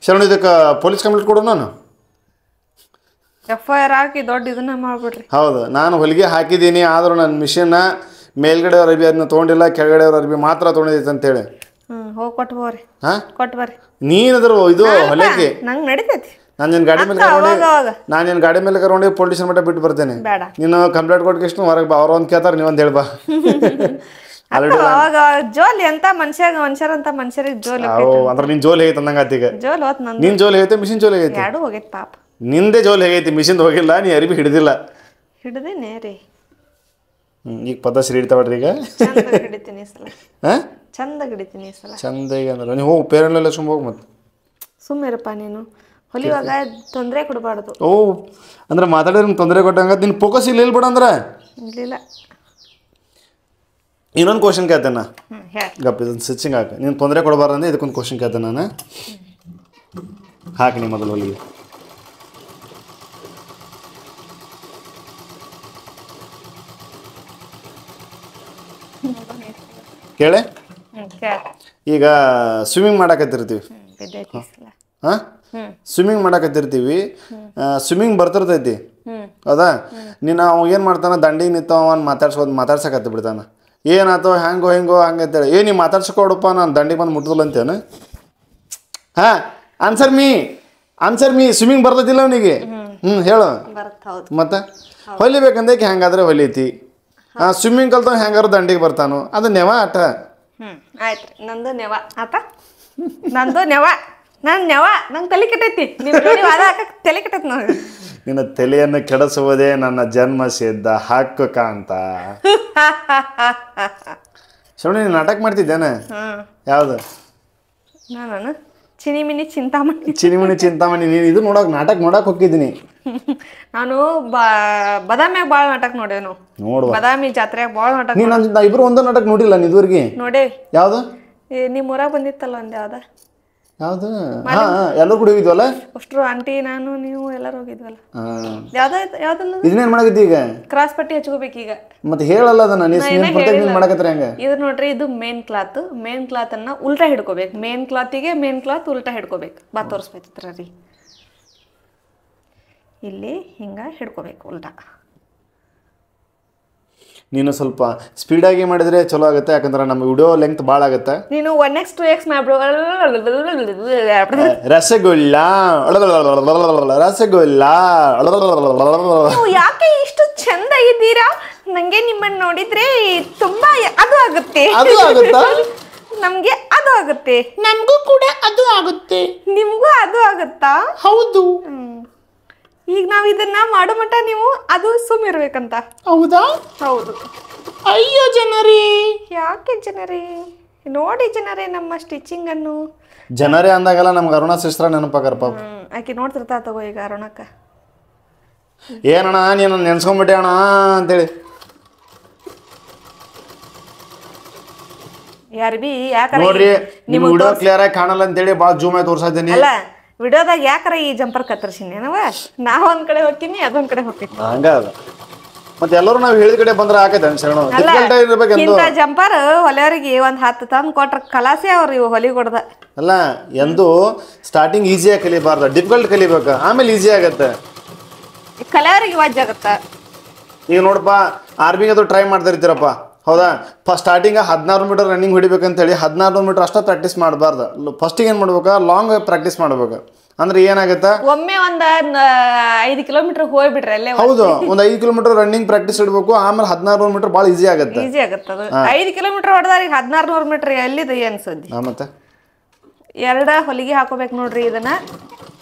ಶರಣು, ಇದಕ್ಕೆ ಪೊಲೀಸ್ ಕಂಪ್ಲೇಂಟ್ ಕೊಡು. ನಾನು FIR ಹಾಕಿ ದೊಡ್ಡ ಇದನ್ನ ಮಾಡ್ಬಿಡ್ರಿ. ಹೌದು, ನಾನು ಹೊಲಿಗೆ ಹಾಕಿದ್ದೀನಿ, ಆದರೂ ನನ್ನ ಮಿಷನ್ನ ಮೇಲ್ಗಡೆ ಅವ್ರ ಅರ್ಬಿ ಅದನ್ನ ತೊಗೊಂಡಿಲ್ಲ, ಕೆಳಗಡೆ ಅವ್ರ ಅರ್ಬಿ ಮಾತ್ರ ತೊಗೊಂಡಿದ್ದೈತೆ ಅಂತೇಳಿ. ಹೋಗಿ ಕೊಟ್ಟು ಬರ್ರಿ. ಹಾಂ, ಕೊಟ್ಟು ಬರ್ರಿ. ನೀನದ್ರು ಇದು ಹೊಲಿಗೆ ನಂಗೆ ನಡೀತೈತಿ. ನಾನು ನಿನ್ನ ಗಾಡಿ ಮೇಲೆ ಕರ್ಕೊಂಡು ಪೊಲೀಸ್ ಸ್ಟೇಷನ್ ಮಟ್ಟ ಬಿಟ್ಟು ಬರ್ತೇನೆ. ಬೇಡ, ನೀನು ಕಂಪ್ಲೇಂಟ್ ಕೊಟ್ಟು ಹೊರಗೆ ಬಾ, ಅವ್ರು ಒಂದು ಕೇಳ್ತಾರೆ, ನೀವೊಂದು ಹೇಳ್ಬಾ. ಅವಾಗ ಜೋಲಿ ಅಂತ ಮನುಷ್ಯರಂತ ಮನುಷ್ಯರಿಗೆ ಜೋಲಿ ಅಂದ್ರೆ ನಿನ್ ಜೋಲಿ ಹೇಗೈತೆ ಅಂದಂಗ ಆತೀಗ. ಜೋಲ್ ಹೋತ್ ನಂದು. ನಿನ್ ಜೋಲಿ ಹೇಗೈತೆ, ಮಿಷಿನ್ ಜೋಲಿ ಹೇಗೈತೆ? ಎರಡು ಹೋಗೈತಿ ಪಾಪ. ನಿಂದೇ ಜೋಲಿ ಹೇಗೈತಿ, ಮಿಷಿನ್ ಹೋಗಿಲ್ಲ, ನೀ ಅರಿಬಿ ಹಿಡಿದಿಲ್ಲ. ಹಿಡ್ದೇನೆ ರೀ. ಈಗ ಪದ್ಧತಿ ಹಿಡಿತಾವ್ರಿ ಈಗ. ಚಂದ ಹಿಡಿತೀನಿ ಈ ಸಲ. ಹಾಂ, ಚಂದ ಹಿಡಿತೀನಿ ಈ ಸಲ. ಚಂದ ಈಗ ಅಂದ್ರೆ ನೀವು ಹೋಗಿ ಪೇರೆಲ್ಲ ಸುಮ್ಮ ಹೋಗಿ ಮತ್ತೆ. ಸುಮ್ಮಿರಪ್ಪ ನೀನು, ಹೊಲಿವಾಗ ತೊಂದರೆ ಕೊಡಬಾರ್ದು. ಓ, ಅಂದ್ರೆ ಮಾತಾಡಿದ್ರೆ ನಿಮ್ಗೆ ತೊಂದರೆ ಕೊಟ್ಟಂಗ ನಿನ್ನ ಫೋಕಸ್ ಇಲ್ಲ ಬಿಡ ಅಂದ್ರೆ. ಇಲ್ಲ, ಇನ್ನೊಂದು ಕ್ವಶನ್ ಕೇಳ್ತೇನೆ ನಾ. ಗಪ್ ಇದೊಂದು ಸ್ಟಿಚಿಂಗ್ ಹಾಕಿ, ನೀನು ತೊಂದರೆ ಕೊಡಬಾರ್ದಂದ್ರೆ ಇದಕ್ಕೊಂದು ಕ್ವಶನ್ ಕೇಳ್ತೇನೆ ನಾನು. ಹಾಕಿ ನೀವು ಮೊದಲು ಹೊಲಿಗೆ. ಕೇಳೆ, ಈಗ ಸ್ವಿಮ್ಮಿಂಗ್ ಮಾಡಕತ್ತಿರ್ತೀವಿ. ಹಾಂ, ಸ್ವಿಮ್ಮಿಂಗ್ ಮಾಡಕತ್ತಿರ್ತೀವಿ, ಸ್ವಿಮ್ಮಿಂಗ್ ಬರ್ತಿರ್ತೈತಿ. ಹೌದಾ, ನೀನು ಅವ ಏನು ಮಾಡ್ತಾನೆ, ದಂಡಿಗೆ ನಿಂತವ ಮಾತಾಡ್ಸಕತ್ತಿ ಬಿಡ್ತಾನೆ. ಏನಾಯ್ತು, ಹೆಂಗೋ ಹಂಗಂತೇಳಿ, ನೀವು ಮಾತಾಡ್ಸ್ಕೊಡಪ್ಪ, ನಾನು ದಂಡಿಗೆ ಬಂದು ಮುಟ್ಟದಿಲ್ಲ ಅಂತೇನು. ಹಾಂ, ಆನ್ಸರ್ ಮೀ ಸ್ವಿಮ್ಮಿಂಗ್ ಬರ್ತೈತಿಲ್ಲ ಅವನಿಗೆ. ಹೇಳು ಮತ್ತೆ. ಹೊಲಿಬೇಕಂದಕ್ಕೆ ಹೆಂಗಾದ್ರೆ ಹೊಲಿತಿ. ಸ್ವಿಮ್ಮಿಂಗ್ ಕಲ್ತ ಹೆಂಗಾರು ದಂಡಿಗೆ ಬರ್ತಾನು, ಅದು ನೆವ ಆಟ. ಆಯ್ತು, ನಂದು ನೆವ ಆತ. ನಂದು ನೆವ ನಂಗೆ ತಲೆ ಕೆಟ್ಟೈತಿ ನೀವು ಜೋಡಿ ವಾದ ಹಾಕಕ್ಕೆ ತಲೆ ಕೆಟ್ಟೈತಿ ನನಗೆ. ನಿನ್ನ ತಲೆಯನ್ನು ಕೆಡಿಸುವುದೇ ನನ್ನ ಜನ್ಮ ಸಿದ್ಧ ಹಕ್ಕು ಕಾಂತ. ಶ್ರವಣಿ ನೀನು ನಾಟಕ ಮಾಡ್ತಿದ್ದೇನೆ? ಯಾವುದು? ನಾನು ಚಿನಿಮಿನಿ ಚಿಂತಾಮಣಿ ನೀನು ಇದು ನಾಟಕ ನೋಡಕ್ ಹೋಗಿದ್ದೀನಿ ನಾನು. ಬದಾಮಿಯಾಗ ಭಾಳ ನಾಟಕ ನೋಡೇನು. ನೋಡುವ ಬದಾಮಿ ಜಾತ್ರೆಯಾಗ ಭಾಳ ನಾಟಕ. ನೀನು ಇಬ್ರು ಒಂದೋ ನಾಟಕ ನೋಡಿಲ್ಲ ಇದುವರೆಗೆ? ನೋಡೇ. ಯಾವ್ದು? ನಿಮ್ಮ ಊರಾಗ ಬಂದಿತ್ತಲ್ಲ ಒಂದು ಯಾವ್ದ? ಯಾವ್ದು? ಎಲ್ಲರೂ ಕೂಡ ಹೋಗಿದ್ವಲ್ಲ ಅಷ್ಟ್ರು ಆಂಟಿ ನಾನು ನೀವು ಎಲ್ಲರೂ ಹೋಗಿದ್ವಲ್ಲ. ಯಾವ್ದಲ್ಲ ಇದನ್ನೇನ್ ಮಾಡಕತ್ತಿ ಈಗ? ಕ್ರಾಸ್ ಪಟ್ಟಿ ಹಚ್ಕೋಬೇಕೀಗ. ಮತ್ತೆ ಹೇಳಲ್ಲ ಅದನ್ನ ಮಾಡಕತ್ತರ ಹೆಂಗ? ಇದು ನೋಡ್ರಿ, ಇದು ಮೇನ್ ಕ್ಲಾತ್ ಅನ್ನ ಉಲ್ಟಾ ಹಿಡ್ಕೋಬೇಕು. ಮೇನ್ ಕ್ಲಾತ್ ಉಲ್ಟಾ ಹಿಡ್ಕೋಬೇಕು. ಬಾ ತೋರಿಸ್ಬೇಕಿತ್ರ ರೀ, ಇಲ್ಲಿ ಹಿಂಗ ಹಿಡ್ಕೋಬೇಕು ಉಲ್ಟಾ. ನೀನು ಸ್ವಲ್ಪ ಸ್ಪೀಡಾಗಿ ಮಾಡಿದ್ರೆ ಚಲೋ ಆಗುತ್ತೆ, ಯಾಕಂದ್ರೆ ನಮ್ಮ ವಿಡಿಯೋ ಲೆಂತ್ ಭಾಳ ಆಗುತ್ತೆ. ನೀನು 1x 2x ಮಾಡ್ಬಿಡು. ರಸಗುಲ್ಲ ಯಾಕೆ ಇಷ್ಟು ಚಂದ ಇದ್ದೀರಾ? ನಂಗೆ ನಿಮ್ಮನ್ನ ನೋಡಿದ್ರೆ ತುಂಬಾ ಅದು ಆಗುತ್ತೆ. ನಮ್ಗೆ ಅದು ಆಗುತ್ತೆ. ನಮಗೂ ಕೂಡ ಅದು ಆಗುತ್ತೆ. ನಿಮ್ಗೂ ಅದು ಆಗುತ್ತಾ? ಹೌದು. ಈಗ ನಾವ್ ಇದನ್ನ ಮಾಡೋ ಮಟ್ಟ ನೀವು ಅದು ಸುಮ್ಮಿರ್ಬೇಕಂತ. ಹೌದಾ? ಹೌದು. ಅಯ್ಯೋ ಜನರೇ, ಯಾಕೆ ಜನರೇ? ನೋಡಿ ಜನರೇ ನಮ್ಮ ಸ್ಟಿಚಿಂಗ್ ಅನ್ನು. ಜನರೇ ಅಂದಾಗಲ್ಲ ನಮ್ಗೆ ಅರುಣಾ ಸಿಸ್ಟರ್ ನೆನಪಾಕರ ಪಾಪ. ಆಕೆ ನೋಡ್ತಿರ್ತಾ ತಗೋ ಈಗ ಅರುಣಕ್ಕ. ಏನಣ್ಣ ನೀನು ನೆನ್ಸ್ಕೊಂಡ್ಬಿಟ್ಟೆ ಅಣ್ಣ ಅಂತೇಳಿ. ನೋಡ್ರಿ ನಿಮ್ ವಿಡಿಯೋ ಕ್ಲಿಯರ್ ಆಗಿ ಕಾಣಲ್ಲ ಅಂತೇಳಿ ಭಾಳ ಜೂಮ್ ಆಗಿ ತೋರ್ಸಾ ಇದ್ದೀನಿ. ಅಲ್ಲ, ವಿಡಿಯೋದಾಗ ಯಾಕಾರ ಈ ಜಂಪರ್ ಕತ್ತರಿಸಿನಿ ಏನವ? ನಾ ಒಂದ್ ಕಡೆ ಹೋಗ್ತೀನಿ, ಅದೊಂದ್ ಕಡೆ ಹೋಗ್ತೀನಿ. ಹಂಗ ಅದ ಮತ್ತೆ ಎಲ್ಲರೂ ನಾವು ಹೇಳಿದ ಕಡೆ ಬಂದ್ರೆ ಆಕೈತೆ ಅನ್ಸೋಣ. ಇಂಥ ಜಂಪರ್ ಹೊಲೆಯವರಿಗೆ ಒಂದ್ 10 ತಂದು ಕೊಟ್ರ ಕಲಾಸೆ ಅವ್ರು ಇವು ಹೊಲಿ ಕೊಡ್ದ. ಅಲ್ಲ, ಎಂದು ಸ್ಟಾರ್ಟಿಂಗ್ ಈಸಿಯಾಗಿ ಕಲಿಬಾರ್ದು, ಡಿಫಿಕಲ್ಟ್ ಕಲಿಬೇಕು, ಆಮೇಲೆ ಈಸಿ ಆಗತ್ತೆ. ಕಲೆಯವರಿಗೆ ವಾಜ್ ಆಗತ್ತ. ಈಗ ನೋಡಪ್ಪ, ಆರ್ಮಿಗೆ ಅದು ಟ್ರೈ ಮಾಡ್ತಾ ಇರ್ತೀರಪ್ಪ, ಹೌದಾ? ಸ್ಟಾರ್ಟಿಂಗ್ 16 ಮೀಟರ್ ರನ್ನಿಂಗ್ ಹೊಡಿಬೇಕಂತೇಳಿ 16 ಮೀಟರ್ ಅಷ್ಟೇ ಪ್ರಾಕ್ಟೀಸ್ ಮಾಡಬಾರ್ದು. ಫಸ್ಟಿಗೆ ಏನು ಮಾಡ್ಬೇಕು, ಲಾಂಗ್ ಪ್ರಾಕ್ಟೀಸ್ ಮಾಡ್ಬೇಕು. ಅಂದ್ರೆ ಏನಾಗತ್ತ, ಒಮ್ಮೆ ಒಂದ್ 5 ಕಿಲೋಮೀಟರ್ ಹೋಗ್ಬಿಟ್ರೆ ಅಲ್ಲೇ. ಹೌದು, ಒಂದು 5 ಕಿಲೋಮೀಟರ್ ರನ್ನಿಂಗ್ ಪ್ರಾಕ್ಟೀಸ್ ಇಡಬೇಕು. ಆಮೇಲೆ 16 ಮೀಟರ್ ಭಾಳ ಈಸಿ ಆಗತ್ತೆ. ಈಸಿ ಆಗತ್ತೆ. 5 ಕಿಲೋಮೀಟರ್ ಹೊಡೆದಾಗ 1600 ಮೀಟರ್ ಎಲ್ಲಿದೆ ಅನ್ಸದ್ದಿ. ಮತ್ತೆ 2 ಹೊಲಿಗೆ ಹಾಕೋಬೇಕು ನೋಡ್ರಿ. ಇದನ್ನ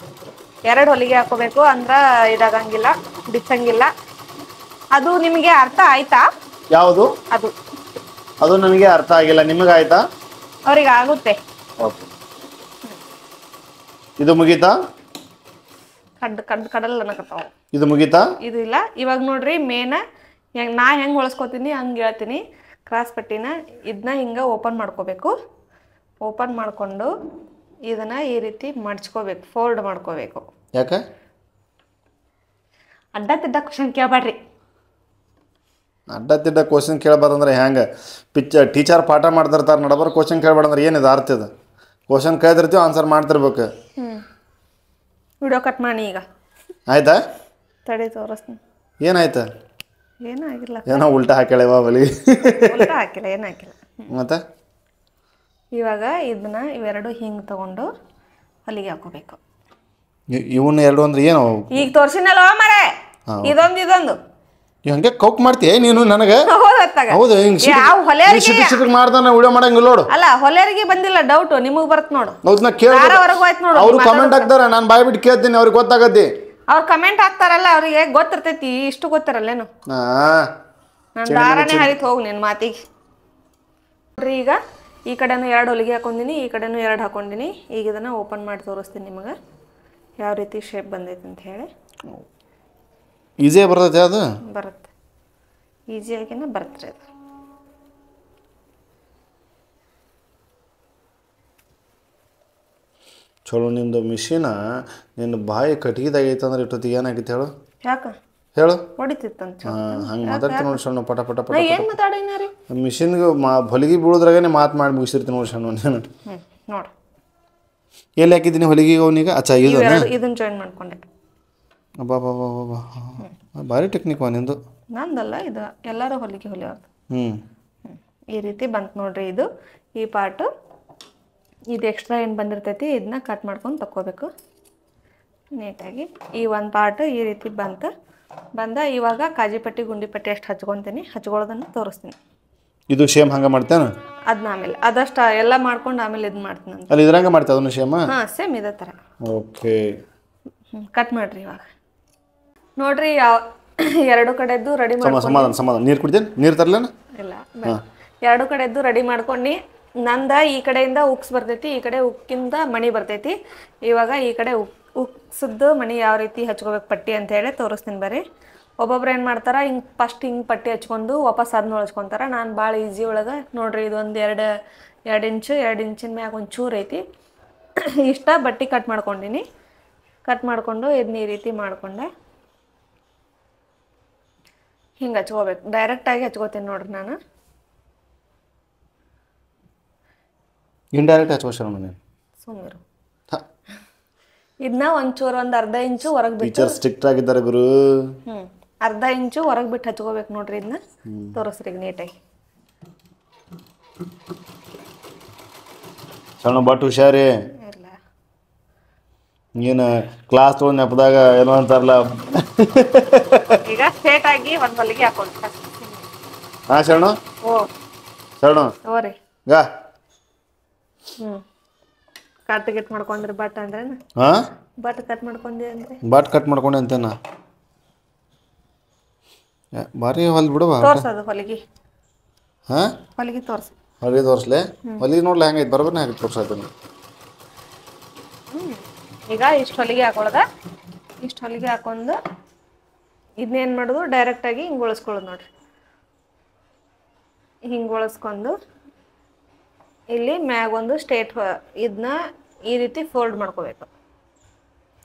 2 ಹೊಲಿಗೆ ಹಾಕೋಬೇಕು, ಅಂದ್ರ ಇದಾಗಂಗಿಲ್ಲ, ಬಿಚ್ಚಂಗಿಲ್ಲ. ಅದು ನಿಮಗೆ ಅರ್ಥ ಆಯ್ತಾ? ಯಾವುದು? ಅದು ನನಗೆ ಅರ್ಥ ಆಗಿಲ್ಲ, ನಿಮಗೆ ಆಯ್ತಾ? ಅವ್ರಿಗೆ ಆಗುತ್ತೆ. ಇದು ಮುಗೀತಾ? ಕಡಲ್ ಅನ್ನಕತ್ತಾವ. ಇದು ಮುಗೀತಾ? ಇದು ಇಲ್ಲ. ಇವಾಗ ನೋಡ್ರಿ, ಮೇನ ನಾ ಹೆಂಗೆ ಹೊಳಸ್ಕೊತೀನಿ ಹಂಗೆ ಹೇಳ್ತೀನಿ. ಕ್ರಾಸ್ ಪಟ್ಟಿನ ಇದನ್ನ ಹಿಂಗೆ ಓಪನ್ ಮಾಡ್ಕೋಬೇಕು. ಓಪನ್ ಮಾಡಿಕೊಂಡು ಇದನ್ನ ಈ ರೀತಿ ಮಡ್ಚ್ಕೋಬೇಕು, ಫೋಲ್ಡ್ ಮಾಡ್ಕೋಬೇಕು. ಯಾಕೆ ಅಡ್ಡ ತಿಡ್ಡ ಕ್ವಶನ್ ಕೇಳಬೇಡ್ರಿ. ಅಡ್ಡ ತಿಡ್ಡ ಕ್ವಶನ್ ಕೇಳಬಾರ್ದಂದ್ರೆ ಹೆಂಗೆ? ಟೀಚರ್ ಪಾಠ ಮಾಡ್ತಿರ್ತಾರೆ, ನಡಬರ್ ಕ್ವಶನ್ ಕೇಳಬಾರ್ದಂದ್ರೆ ಏನಿದೆ ಅರ್ಥ? ಇದು ಕ್ವಶನ್ ಕೇಳ್ತಿರ್ತೀವಿ, ಆನ್ಸರ್ ಮಾಡ್ತಿರ್ಬೇಕು. ವಿಡಿಯೋ ಕಟ್ ಮಾಡಿ ಈಗ. ಆಯ್ತಾ? ತಡಿ ತೋರಿಸ್ತೀನಿ. ಏನಾಯ್ತು? ಏನೂ ಆಗಿಲ್ಲ. ಏನೋ ಉಲ್ಟಾ ಹಾಕ್ಯಾಳವ ಬಲಿ. ಉಲ್ಟಾ ಹಾಕಿಲ್ಲ, ಏನು ಹಾಕಿಲ್ಲ. ಮತ್ತೆ ಇವಾಗ ಇದನ್ನ ಇವೆರಡು ಹಿಂಗೆ ತಗೊಂಡು ಹೊಲಿಗೆ ಹಾಕೋಬೇಕು. ಇವನ್ನ ಎರಡು ಅಂದ್ರೆ ಏನು? ಈಗ ತೋರಿಸಿನಲ್ವ ಮರೆ, ಇದೊಂದು ಹಂಗೆ ಕೌಕ್ ಮಾಡ್ತೀಯ ನೀನು ನನಗೆ? ಹೌದು, ಮಾಡ್ದಾನೆ ವಿಡಿಯೋ ಮಾಡಂಗಿಲ್ಲ ನೋಡು. ಅಲ್ಲ, ಹೊಲೆಯರಿಗೆ ಬಂದಿಲ್ಲ ಡೌಟ್, ನಿಮಗೆ ಬರುತ್ತೆ ನೋಡು. ಅವ್ರು ಕಮೆಂಟ್ ಹಾಕ್ತಾರ, ನಾನು ಬಾಯ್ ಬಿಟ್ಟು ಕೇಳ್ತೀನಿ, ಅವ್ರಿಗೆ ಗೊತ್ತಾಗತ್ತಿ. ಅವ್ರು ಕಮೆಂಟ್ ಹಾಕ್ತಾರಲ್ಲ, ಅವ್ರಿಗೆ ಗೊತ್ತಿರ್ತೈತಿ. ಇಷ್ಟು ಗೊತ್ತಿರಲ್ಲೇನು? ನಾನು ದಾರನೇ ಹರಿತು ಹೋಗು ನಿನ್ನ ಮಾತಿಗೆ. ನೋಡ್ರಿ, ಈಗ ಈ ಕಡೆನೂ 2 ಹೊಲಿಗೆ ಹಾಕೊಂಡಿನಿ, ಈ ಕಡೆನೂ 2 ಹಾಕೊಂಡಿನಿ. ಈಗ ಇದನ್ನ ಓಪನ್ ಮಾಡಿ ತೋರಿಸ್ತೀನಿ ನಿಮಗೆ ಯಾವ ರೀತಿ ಶೇಪ್ ಬಂದೈತೆ ಅಂತ ಹೇಳಿ. ಈಸಿಯಾಗಿ ಬರ್ತೈತೆ? ಅದು ಬರುತ್ತೆ, ಈಸಿಯಾಗಿನ ಬರುತ್ತೆ ಅದು. ಚಲೋ ನಿಂದು ಮಿಷಿನ. ನಿನ್ನ ಬಾಯಿ ಕಟ್ಗಿದಾಗೈತೆ ಅಂದ್ರೆ ಇಷ್ಟೊತ್ತಿಗೆ ಏನಾಗೈತೆ ಹೇಳು? ಯಾಕೆ ಹೇಳು? ಹೊಡಿತಿತ್ತಂತ ಹಂಗೆ ಮಾತಾಡ್ತೀನಿ ನೋಡಿ ಸಣ್ಣ, ಪಟ ಪಟ ಪಟ. ಏನು ಮಾತಾಡಿನ ರೀ? ಮಿಷಿನ್ಗೆ ಹೊಲಿಗೆ ಬೀಳೋದ್ರಾಗೇ ಮಾತು ಮಾಡಿ ಮುಗಿಸಿರ್ತೀನಿ ನೋಡಿ ಸಣ್ಣ ನೀನು. ನೋಡು ಎಲ್ಲಿ ಹಾಕಿದ್ದೀನಿ ಹೊಲಿಗೆ ಅವನಿಗೆ? ಅಚ್ಚಾ, ಇದನ್ನ ಜಾಯಿನ್ ಮಾಡ್ಕೊಂಡೆ. ಅಬ್ಬಾ ಭಾರಿ ಟೆಕ್ನಿಕ್ ನಿಂದು. ನಂದಲ್ಲ, ಇದು ಎಲ್ಲರೂ ಹೊಲಿಗೆ ಹೊಲಿಯೋದು. ಈ ರೀತಿ ಬಂತು ನೋಡ್ರಿ. ಇದು ಈ ಪಾರ್ಟು, ಇದು ಎಕ್ಸ್ಟ್ರಾ ಏನು ಬಂದಿರ್ತೈತಿ ಇದನ್ನ ಕಟ್ ಮಾಡ್ಕೊಂಡು ತಕ್ಕೋಬೇಕು ನೀಟಾಗಿ. ಈ ಒಂದು ಪಾರ್ಟು ಈ ರೀತಿ ಬಂದ. ಇವಾಗ ಕಾಜಿ ಪಟ್ಟಿ ಗುಂಡಿ ಪಟ್ಟಿ ಎಷ್ಟು ಹಚ್ಕೊತೀನಿ, ಹಚ್ಕೊಳ್ಳೋದನ್ನು ತೋರಿಸ್ತೀನಿ. ಇದು ಸೇಮ್ ಹಂಗೆ ಮಾಡ್ತೇನೆ. ಅದನ್ನ ಆಮೇಲೆ ಅದಷ್ಟು ಎಲ್ಲ ಮಾಡ್ಕೊಂಡು ಆಮೇಲೆ ಇದು ಮಾಡ್ತೀನಿ ಅಂತ. ಅಲ್ಲಿ ಇದ್ರಂಗೆ ಮಾಡ್ತೀವಿ ಅದನ್ನು ಸೇಮ್. ಹಾಂ ಸೇಮ್ ಇದೇ ಥರ. ಓಕೆ ಕಟ್ ಮಾಡಿರಿ ಇವಾಗ. ನೋಡ್ರಿ ಯಾವ ಎರಡು ಕಡೆದ್ದು ರೆಡಿ ಮಾಡ್ಕೊಂಡು ಸಮಾಧಾನ ನೀರು ಕುಡಿದೇನು, ನೀರು ತರಲೇನ? ಇಲ್ಲ ಎರಡು ಕಡೆದ್ದು ರೆಡಿ ಮಾಡ್ಕೊಂಡು ನಂದ ಈ ಕಡೆಯಿಂದ ಉಕ್ಸ್ ಬರ್ತೈತಿ, ಈ ಕಡೆ ಉಕ್ಕಿಂದ ಮಣಿ ಬರ್ತೈತಿ. ಇವಾಗ ಈ ಕಡೆ ಉಕ್ಸದ್ದು ಮಣಿ ಯಾವ ರೀತಿ ಹಚ್ಕೋಬೇಕು ಪಟ್ಟಿ ಅಂತ ಹೇಳಿ ತೋರಿಸ್ತೀನಿ ಬರ್ರಿ. ಒಬ್ಬೊಬ್ರು ಏನು ಮಾಡ್ತಾರೆ ಹಿಂಗೆ ಫಸ್ಟ್ ಹಿಂಗೆ ಪಟ್ಟಿ ಹಚ್ಕೊಂಡು ವಾಪಸ್ ಅದನ್ನ ಹೊಳ್ಸ್ಕೊತಾರೆ. ನಾನು ಭಾಳ ಈಸಿ ಒಳಗೆ ನೋಡ್ರಿ ಇದೊಂದು ಎರಡು ಇಂಚಿನ ಮ್ಯಾಗ ಒಂದು ಚೂರು ಐತಿ ಇಷ್ಟ ಬಟ್ಟೆ ಕಟ್ ಮಾಡ್ಕೊಂಡಿನಿ. ಕಟ್ ಮಾಡಿಕೊಂಡು ಇದನ್ನ ಈ ರೀತಿ ಮಾಡಿಕೊಂಡೆ ಹಿಂಗೆ ಹಚ್ಕೋಬೇಕು. ಡೈರೆಕ್ಟಾಗಿ ಹಚ್ಕೋತೀನಿ ನೋಡ್ರಿ ನಾನು. ಇಂಡೈರೆಕ್ಟ್ ಹಚ್ಕೋಶನ ನಾನು ಸುಮ್ಮನೆ ಇದನ್ನ ಒಂಚೂರು ಒಂದು ಅರ್ಧ ಇಂಚು ಹೊರಗೆ ಬಿಟ್ಟು ಟೀಚರ್ ಸ್ಟ್ರಿಕ್ಟ್ ಆಗಿದ್ದಾರೆ ಗುರು. ಅರ್ಧ ಇಂಚು ಹೊರಗೆ ಬಿಟ್ಟು ಹಚ್ಕೋಬೇಕು ನೋಡ್ರಿ. ಇದನ್ನ ತೋರಿಸ್ರಿ ಈಗ ನೀಟಾಗಿ. ಸಣ್ಣ ಬಟ್ ಹುಷಾರಿ. ಇಲ್ಲ ಏನು ಕ್ಲಾಸ್ ತೊಗೊಂಡು ನೆಪದಾಗ ಏನೋ ಅಂತಾರಲ್ಲ. ಈಗ ಸ್ಟ್ರೇಟ್ ಆಗಿ ಒಂದು ಹೊಲಿಗೆ ಹಾಕೊಂಡು ಹಾಂ ಶರಣು ಹೋರಿ ಗಾ ಕಟ್ ಗಿಟ್ ಮಾಡ್ಕೊಂಡ್ರಿ ಬಟ್ ಅಂದ್ರೇನು? ಹಾಂ ಬಟ್ ಕಟ್ ಮಾಡ್ಕೊಂಡಿ ಅಂದ್ರೆ ಬಟ್ ಕಟ್ ಮಾಡ್ಕೊಂಡೆ ಅಂತೇನ ಭಾರಿ ಹೊಲ್ ಬಿಡುವ. ತೋರ್ಸೋದು ಹೊಲಿಗೆ. ಹಾಂ ಹೊಲಿಗೆ ತೋರ್ಸು. ಹೊಲಿಗೆ ತೋರಿಸ್ಲೆ? ಹೊಲಿಗೆ ನೋಡ್ಲಿ ಹೆಂಗೈತೆ ಬರೋಬ್ಬರನೇ ಹಾಕಿ ತೋರ್ಸಾಯ್ತು. ಈಗ ಇಷ್ಟು ಹೊಲಿಗೆ ಹಾಕೊಳ್ಳೋದ. ಇಷ್ಟು ಹೊಲಿಗೆ ಹಾಕೊಂಡು ಇದನ್ನೇನು ಮಾಡೋದು ಡೈರೆಕ್ಟಾಗಿ ಹಿಂಗೆ ಉಳಿಸ್ಕೊಳ್ಳೋದು ನೋಡ್ರಿ. ಹಿಂಗೆ ಉಳಿಸ್ಕೊಂಡು ಇಲ್ಲಿ ಮ್ಯಾಗೊಂದು ಸ್ಟೇಟ್ ಇದನ್ನ ಈ ರೀತಿ ಫೋಲ್ಡ್ ಮಾಡ್ಕೋಬೇಕು.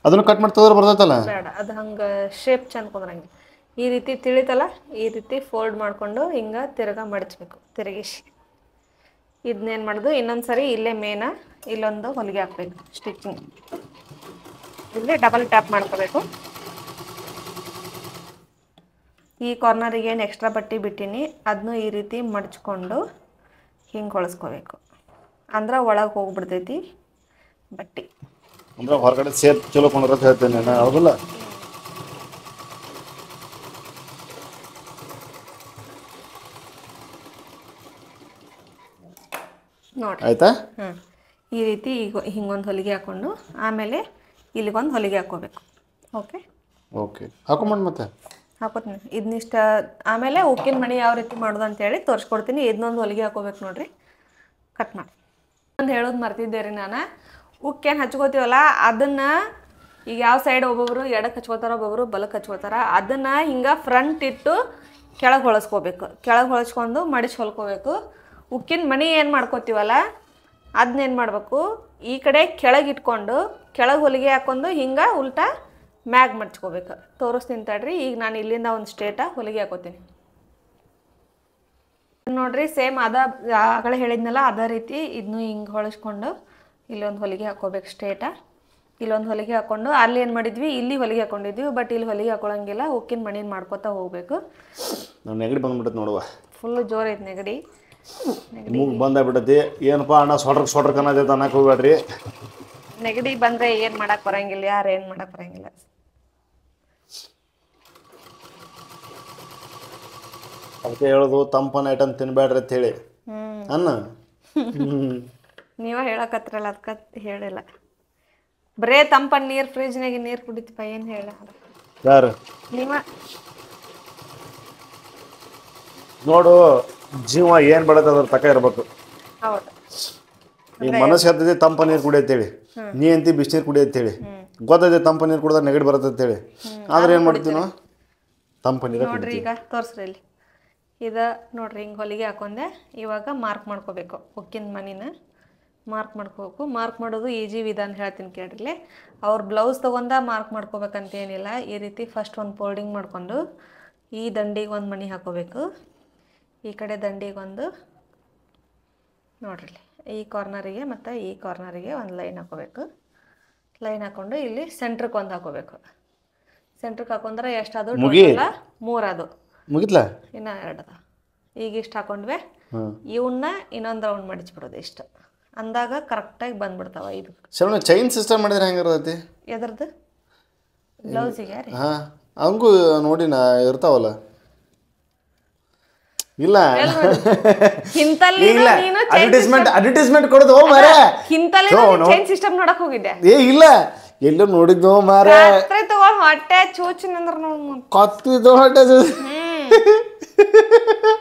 ಅದನ್ನು ಕಟ್ ಮಾಡಿ ತೆಗೆದ್ರೆ ಬರ್ತೈತಲ್ಲ? ಬೇಡ, ಅದು ಹಂಗೆ ಶೇಪ್ ಚಂದ ಕುಂದ್ರಂಗಿಲ್ಲ. ಈ ರೀತಿ ತಿಳಿತಲ್ಲ, ಈ ರೀತಿ ಫೋಲ್ಡ್ ಮಾಡಿಕೊಂಡು ಹಿಂಗೆ ತಿರ್ಗಾ ಮಡಚಬೇಕು. ತಿರುಗಿಸಿ ಇದನ್ನೇನು ಮಾಡೋದು ಇನ್ನೊಂದು ಸರಿ ಇಲ್ಲೇ ಮೇನ ಇಲ್ಲೊಂದು ಹೊಲಿಗೆ ಹಾಕ್ಬೇಕು. ಸ್ಟಿಚಿಂಗ್ ಇಲ್ಲಿ ಡಬಲ್ ಟ್ಯಾಪ್ ಮಾಡ್ಕೋಬೇಕು. ಈ ಕಾರ್ನರಿಗೆ ಏನು ಎಕ್ಸ್ಟ್ರಾ ಬಟ್ಟೆ ಬಿಟ್ಟಿನಿ ಅದನ್ನು ಈ ರೀತಿ ಮಡ್ಚ್ಕೊಂಡು ಹಿಂಗೆ ಹೊಳಿಸ್ಕೋಬೇಕು. ಅಂದ್ರೆ ಒಳಗೆ ಹೋಗ್ಬಿಡ್ತೈತಿ ಬಟ್ಟೆ. ಅಂದ್ರೆ ಹೊರಗಡೆ ಸೇರ್ ಚಲೋ ಕೊಂಡ್ರೆ ಹೇಳ್ತೇನೆ ನಾನು, ಹೌದಲ್ಲ? ನೋಡಿ ಆಯ್ತಾ? ಈ ರೀತಿ ಈಗ ಹಿಂಗೊಂದು ಹೊಲಿಗೆ ಹಾಕ್ಕೊಂಡು ಆಮೇಲೆ ಇಲ್ಲಿಗೊಂದು ಹೊಲಿಗೆ ಹಾಕ್ಕೋಬೇಕು. ಓಕೆ ಓಕೆ ಹಾಕೊಂಬಂದು ಮತ್ತೆ ಹಾಕೋತೀನಿ ಇದನ್ನಿಷ್ಟ. ಆಮೇಲೆ ಉಕ್ಕಿನ ಮಣಿ ಯಾವ ರೀತಿ ಮಾಡೋದು ಅಂತೇಳಿ ತೋರಿಸ್ಕೊಡ್ತೀನಿ. ಇದನ್ನೊಂದು ಹೊಲಿಗೆ ಹಾಕೋಬೇಕು ನೋಡ್ರಿ. ಕಟ್ ಮಾಡಿ ಒಂದು ಹೇಳೋದು ಮರ್ತಿದ್ದೆ ರೀ ನಾನು. ಉಕ್ಕೇನು ಹಚ್ಕೋತೀವಲ್ಲ ಅದನ್ನು ಈಗ ಯಾವ ಸೈಡ್ ಒಬ್ಬೊಬ್ರು ಎಡಕ್ಕೆ ಹಚ್ಕೋತಾರ, ಒಬ್ಬೊಬ್ರು ಬಲಕ್ಕೆ ಹಚ್ಕೋತಾರ. ಅದನ್ನು ಹಿಂಗೆ ಫ್ರಂಟ್ ಇಟ್ಟು ಕೆಳಗೆ ಹೊಳಸ್ಕೋಬೇಕು. ಕೆಳಗೆ ಹೊಳಸ್ಕೊಂಡು ಮಡಿಸಿ ಹೊಲ್ಕೋಬೇಕು. ಉಕ್ಕಿನ ಮಣಿ ಏನು ಮಾಡ್ಕೋತೀವಲ್ಲ ಅದನ್ನೇನು ಮಾಡಬೇಕು ಈ ಕಡೆ ಕೆಳಗೆ ಇಟ್ಕೊಂಡು ಕೆಳಗೆ ಹೊಲಿಗೆ ಹಾಕ್ಕೊಂಡು ಹಿಂಗೆ ಉಲ್ಟಾ ಮ್ಯಾಗ್ ಮಡ್ಚ್ಕೋಬೇಕು. ತೋರಿಸ್ತೀನಿ ತಡ್ರಿ. ಈಗ ನಾನು ಇಲ್ಲಿಂದ ಒಂದು ಸ್ಟ್ರೇಟ ಹೊಲಿಗೆ ಹಾಕೋತೀನಿ ನೋಡ್ರಿ. ಸೇಮ್ ಆಗಲೇ ಹೇಳಿದ್ನಲ್ಲ ಅದೇ ರೀತಿ ಇದನ್ನು ಹಿಂಗೆ ಹೊಳಿಸ್ಕೊಂಡು ಇಲ್ಲೊಂದು ಹೊಲಿಗೆ ಹಾಕ್ಕೋಬೇಕು ಸ್ಟ್ರೇಟ. ಇಲ್ಲೊಂದು ಹೊಲಿಗೆ ಹಾಕ್ಕೊಂಡು ಅಲ್ಲಿ ಏನು ಮಾಡಿದ್ವಿ ಇಲ್ಲಿ ಹೊಲಿಗೆ ಹಾಕ್ಕೊಂಡಿದ್ವಿ. ಬಟ್ ಇಲ್ಲಿ ಹೊಲಿಗೆ ಹಾಕೊಳ್ಳಂಗಿಲ್ಲ. ಉಕ್ಕಿನ ಮಣಿನ ಮಾಡ್ಕೋತಾ ಹೋಗ್ಬೇಕು. ನಾವು ನೆಗಡಿ ಬಂದ್ಬಿಟ್ಟೈತೆ ನೋಡುವ. ಫುಲ್ಲು ಜೋರು ಐತೆ ನೆಗಡಿ. ಮೂಗು ಬಂದಾಗ್ಬಿಟ್ಟೈತಿ. ಏನಪ್ಪ ಅಣ್ಣ ಸೊಟ್ರ ಕನ್ನದೈತೆ ಅನ್ನಕ್ಕೆ ಹೋಗ್ಬೇಡ್ರಿ. ನೆಗಡಿ ಬಂದರೆ ಏನು ಮಾಡಕ್ಕೆ ಬರೋಂಗಿಲ್ಲ, ಯಾರು ಏನು ಮಾಡಕ್ಕೆ ಬರೋಂಗಿಲ್ಲ. ಅದಕ್ಕೆ ಹೇಳೋದು ತಂಪನ ಐಟಮ್ ತಿನ್ಬೇಡ್ರಿ ಅಂತ ಹೇಳಿ ಅನ್ನ. ನೀವ ಹೇಳಕತ್ರಲ್ಲ ಅದಕ್ಕೆ ಹೇಳಿಲ್ಲ. ಬರೇ ತಂಪನ್ ನೀರು ಫ್ರಿಜ್ನಾಗ ನೀರು ಕುಡಿತೀಪ ಏನು ಹೇಳ ಯಾರು ನೀವ ನೋಡು. ಜೀವ ಏನು ಬೆಳತ್ತೆ ಅದ್ರ ತಕ ಇರ್ಬೇಕು. ಹೌದು ಈಗ ಮನಸ್ಸು ಹೇಳ್ತೈತಿ ತಂಪ ನೀರು ಕುಡಿಯತ್ತೇಳಿ, ನೀ ಅಂತಿ ಬಿಸಿನೀರು ಕುಡಿಯತ್ತೇಳಿ. ಗೊತ್ತೈತಿ ತಂಪ ನೀರು ಕುಡಿದ್ರೆ ನೆಗಡಿ ಬರುತ್ತೆ ಅಂತೇಳಿ. ಆದ್ರೆ ಏನು ಮಾಡ್ತೀವಿ ನಾವು? ತಂಪ ನೀರು ನೋಡ್ರಿ. ಈಗ ತೋರಿಸ್ರಿ ಇಲ್ಲಿ ಇದು ನೋಡ್ರಿ. ಹಿಂಗೆ ಹೊಲಿಗೆ ಹಾಕೊಂಡೆ. ಇವಾಗ ಮಾರ್ಕ್ ಮಾಡ್ಕೋಬೇಕು. ಉಕ್ಕಿನ ಮಣಿನ ಮಾರ್ಕ್ ಮಾಡ್ಕೋಬೇಕು. ಮಾರ್ಕ್ ಮಾಡೋದು ಈಜಿ ವಿಧಾನ ಹೇಳ್ತೀನಿ ಕೇಳ್ರಿ. ಅವ್ರ ಬ್ಲೌಸ್ ತೊಗೊಂಡ ಮಾರ್ಕ್ ಮಾಡ್ಕೋಬೇಕಂತ ಏನಿಲ್ಲ. ಈ ರೀತಿ ಫಸ್ಟ್ ಒಂದು ಫೋಲ್ಡಿಂಗ್ ಮಾಡ್ಕೊಂಡು ಈ ದಂಡಿಗೆ ಒಂದು ಮಣಿ ಹಾಕೋಬೇಕು. ಈ ಕಡೆ ದಂಡಿಗೆ ಒಂದು ನೋಡ್ರಿ ಈ ಕಾರ್ನರಿಗೆ ಮತ್ತು ಈ ಕಾರ್ನರಿಗೆ ಒಂದು ಲೈನ್ ಹಾಕೋಬೇಕು. ಲೈನ್ ಹಾಕ್ಕೊಂಡು ಇಲ್ಲಿ ಸೆಂಟ್ರಿಗೆ ಒಂದು ಹಾಕೋಬೇಕು. ಸೆಂಟ್ರಿಗೆ ಹಾಕೊಂಡ್ರೆ ಎಷ್ಟಾದ್ರು ಟೋಟಲ್ 3 ಅದು ಮುಗಿತ್ಲ. ಇನ್ನು 2 ಅದ. ಈಗ ಇಷ್ಟು ಹಾಕೊಂಡ್ವೆ. ಇವನ್ನ ಇನ್ನೊಂದು ರೌಂಡ್ ಮಡಿಚ್ಬಿಡೋದು. ಇಷ್ಟು ಅಂದಾಗ ಕರೆಕ್ಟಾಗಿ ಬಂದ್ಬಿಡ್ತಾವ. ಇದು ಶರಣ ಚೈನ್ ಸಿಸ್ಟಮ್ ಮಾಡಿದ್ರೆ ಹೆಂಗಿರ್ತೈತಿ? ಎದ್ರದ್ದು ಬ್ಲೌಸಿಗೆ ರೀ? ಹಾಂ ಹಂಗೂ ನೋಡಿ ನಾ ಇರ್ತಾವಲ್ಲ. ಇಲ್ಲ ಹಿಂತಲ್ಲಿ ಇಲ್ಲ ನೀನು ಅಡ್ವರ್ಟೈಸ್ಮೆಂಟ್ ಕೊಡೋದು ಮಾರ ಹಿಂತಲ್ಲಿ ಚೈನ್ ಸಿಸ್ಟಮ್ ನೋಡಕ್ ಹೋಗಿದ್ದೆ ಇಲ್ಲ ಎಲ್ಲೋ ನೋಡಿದ್ದು ಮಾರ ತಗೊಂಡ್ ಹೊಟ್ಟೆ ಚೂಚಿನ ಅಂದ್ರ ನೋಡ್ ಕತ್ತಿದ್ದು ಹೊಟ್ಟೆ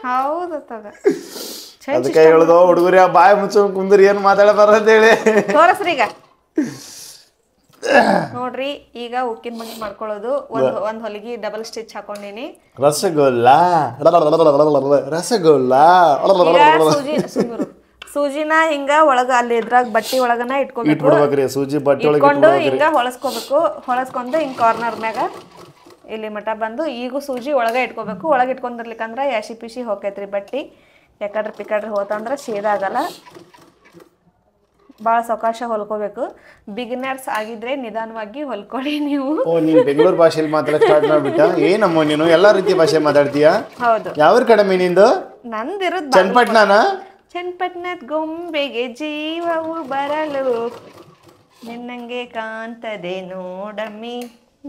ಹೌದು ಅದಕ್ಕೆ ಹೇಳುದು ಹುಡುಗರಿ ಆ ಬಾಯಿ ಮುಚ್ಚ ಕುಂದ್ರಿ ಏನ್ ಮಾತಾಡಬಾರ ಅಂತ ಹೇಳಿ ತೋರಸ್ರಿ ಈಗ ನೋಡ್ರಿ ಈಗ ಉಕ್ಕಿನ ಮಣಿ ಮಾಡ್ಕೊಳ್ಳೋದು ಒಂದ್ ಹೊಲಿಗೆ ಡಬಲ್ ಸ್ಟಿಚ್ ಹಾಕೊಂಡಿನಿ ರಸಗುಲ್ಲ ಸೂಜಿನ ಹಿಂಗ ಒಳಗ ಅಲ್ಲಿ ಇದ್ರಾಗ ಬಟ್ಟಿ ಒಳಗನ ಇಟ್ಕೋಬೇಕು ಸೂಜಿ ಬಟ್ಟೆ ಇಟ್ಕೊಂಡು ಹಿಂಗ ಹೊಳಸ್ಕೋಬೇಕು ಹೊಳಸ್ಕೊಂಡು ಹಿಂಗ್ ಕಾರ್ನರ್ ಮ್ಯಾಗ ಇಲ್ಲಿ ಮಟ ಬಂದು ಈಗ ಸೂಜಿ ಒಳಗ ಇಟ್ಕೋಬೇಕು ಒಳಗೆ ಇಟ್ಕೊಂಡಿರ್ಲಿಕ್ಕಂದ್ರ ಯಾಶಿ ಪಿಶಿ ಹೋಗೈತ್ರಿ ಬಟ್ಟಿ ಯಾಕಡ್ರಿ ಪಿಕಡ್ರಿ ಹೋತಂದ್ರ ಶೇದಾಗಲ್ಲ ಭಾಳ ಸಾವಕಾಶ ಹೊಲ್ಕೋಬೇಕು ಬಿಗಿನರ್ಸ್ ಆಗಿದ್ರೆ ನಿಧಾನವಾಗಿ ಹೊಲ್ಕೊಳ್ಳಿ ನೀವು ನೀನು ಬೆಂಗಳೂರು ಭಾಷೆಯಲ್ಲಿ ಮಾತಾಡಕ್ ಸ್ಟಾರ್ಟ್ ಮಾಡ್ಬಿಟ್ಟ ಏನಮ್ಮ ನೀನು ಎಲ್ಲಾ ರೀತಿ ಭಾಷೆ ಮಾತಾಡ್ತೀಯಾ ಹೌದು ಯಾವ ಕಡಿಮೆ ನಿಂದು ನಂದಿರೋದು ಚನ್ನಪಟ್ಟಣನ ಚನ್ನಪಟ್ಟಣದ ಗೊಂಬೆಗೆ ಜೀವವು ಬರಲು ನಿನ್ನಂಗೆ ಕಾಣ್ತದೆ ನೋಡಮ್ಮಿ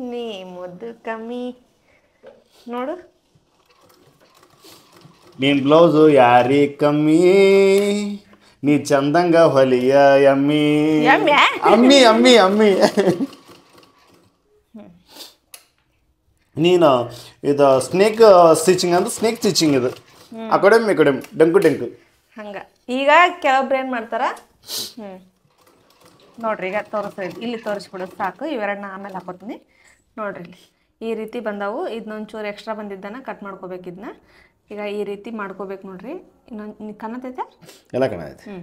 ನೀ ಮುದ್ದು ಕಮ್ಮಿ ನೋಡು ನೀನ್ ಬ್ಲೌಸು ಯಾರಿ ಕಮ್ಮಿ ನೀ ಚಂದಂಗ ಹೊಲಿಯ ಅಮ್ಮಿ ಅಮ್ಮಿ ಅಮ್ಮಿ ಅಮ್ಮಿ ನೀನು ಇದು ಸ್ನೇಕ್ ಸ್ಟಿಚಿಂಗ್ ಅಂದ್ರೆ ಸ್ನೇಕ್ ಸ್ಟಿಚಿಂಗ್ ಇದು ಆ ಕಡೆ ಈ ಕಡೆ ಡಂಕು ಡಂಕು ಹಂಗ ಈಗ ಕೆಲವೊಬ್ರು ಏನ್ ಮಾಡ್ತಾರ ನೋಡ್ರಿ ಈಗ ತೋರಿಸ್ರಿ ಇಲ್ಲಿ ತೋರಿಸ್ಬಿಡೋದು ಸಾಕು ಇವೆರಡನ್ನ ಆಮೇಲೆ ಹಾಕೋತೀನಿ ನೋಡ್ರಿ ಇಲ್ಲಿ ಈ ರೀತಿ ಬಂದವು ಇದನ್ನೊಂಚೂರು ಎಕ್ಸ್ಟ್ರಾ ಬಂದಿದ್ದನ್ನ ಕಟ್ ಮಾಡ್ಕೋಬೇಕು ಇದನ್ನ ಈಗ ಈ ರೀತಿ ಮಾಡ್ಕೋಬೇಕು ನೋಡ್ರಿ ಇನ್ನೊಂದು ಕಾಣತೈತೆ ಎಲ್ಲ ಕಾಣತೈತೆ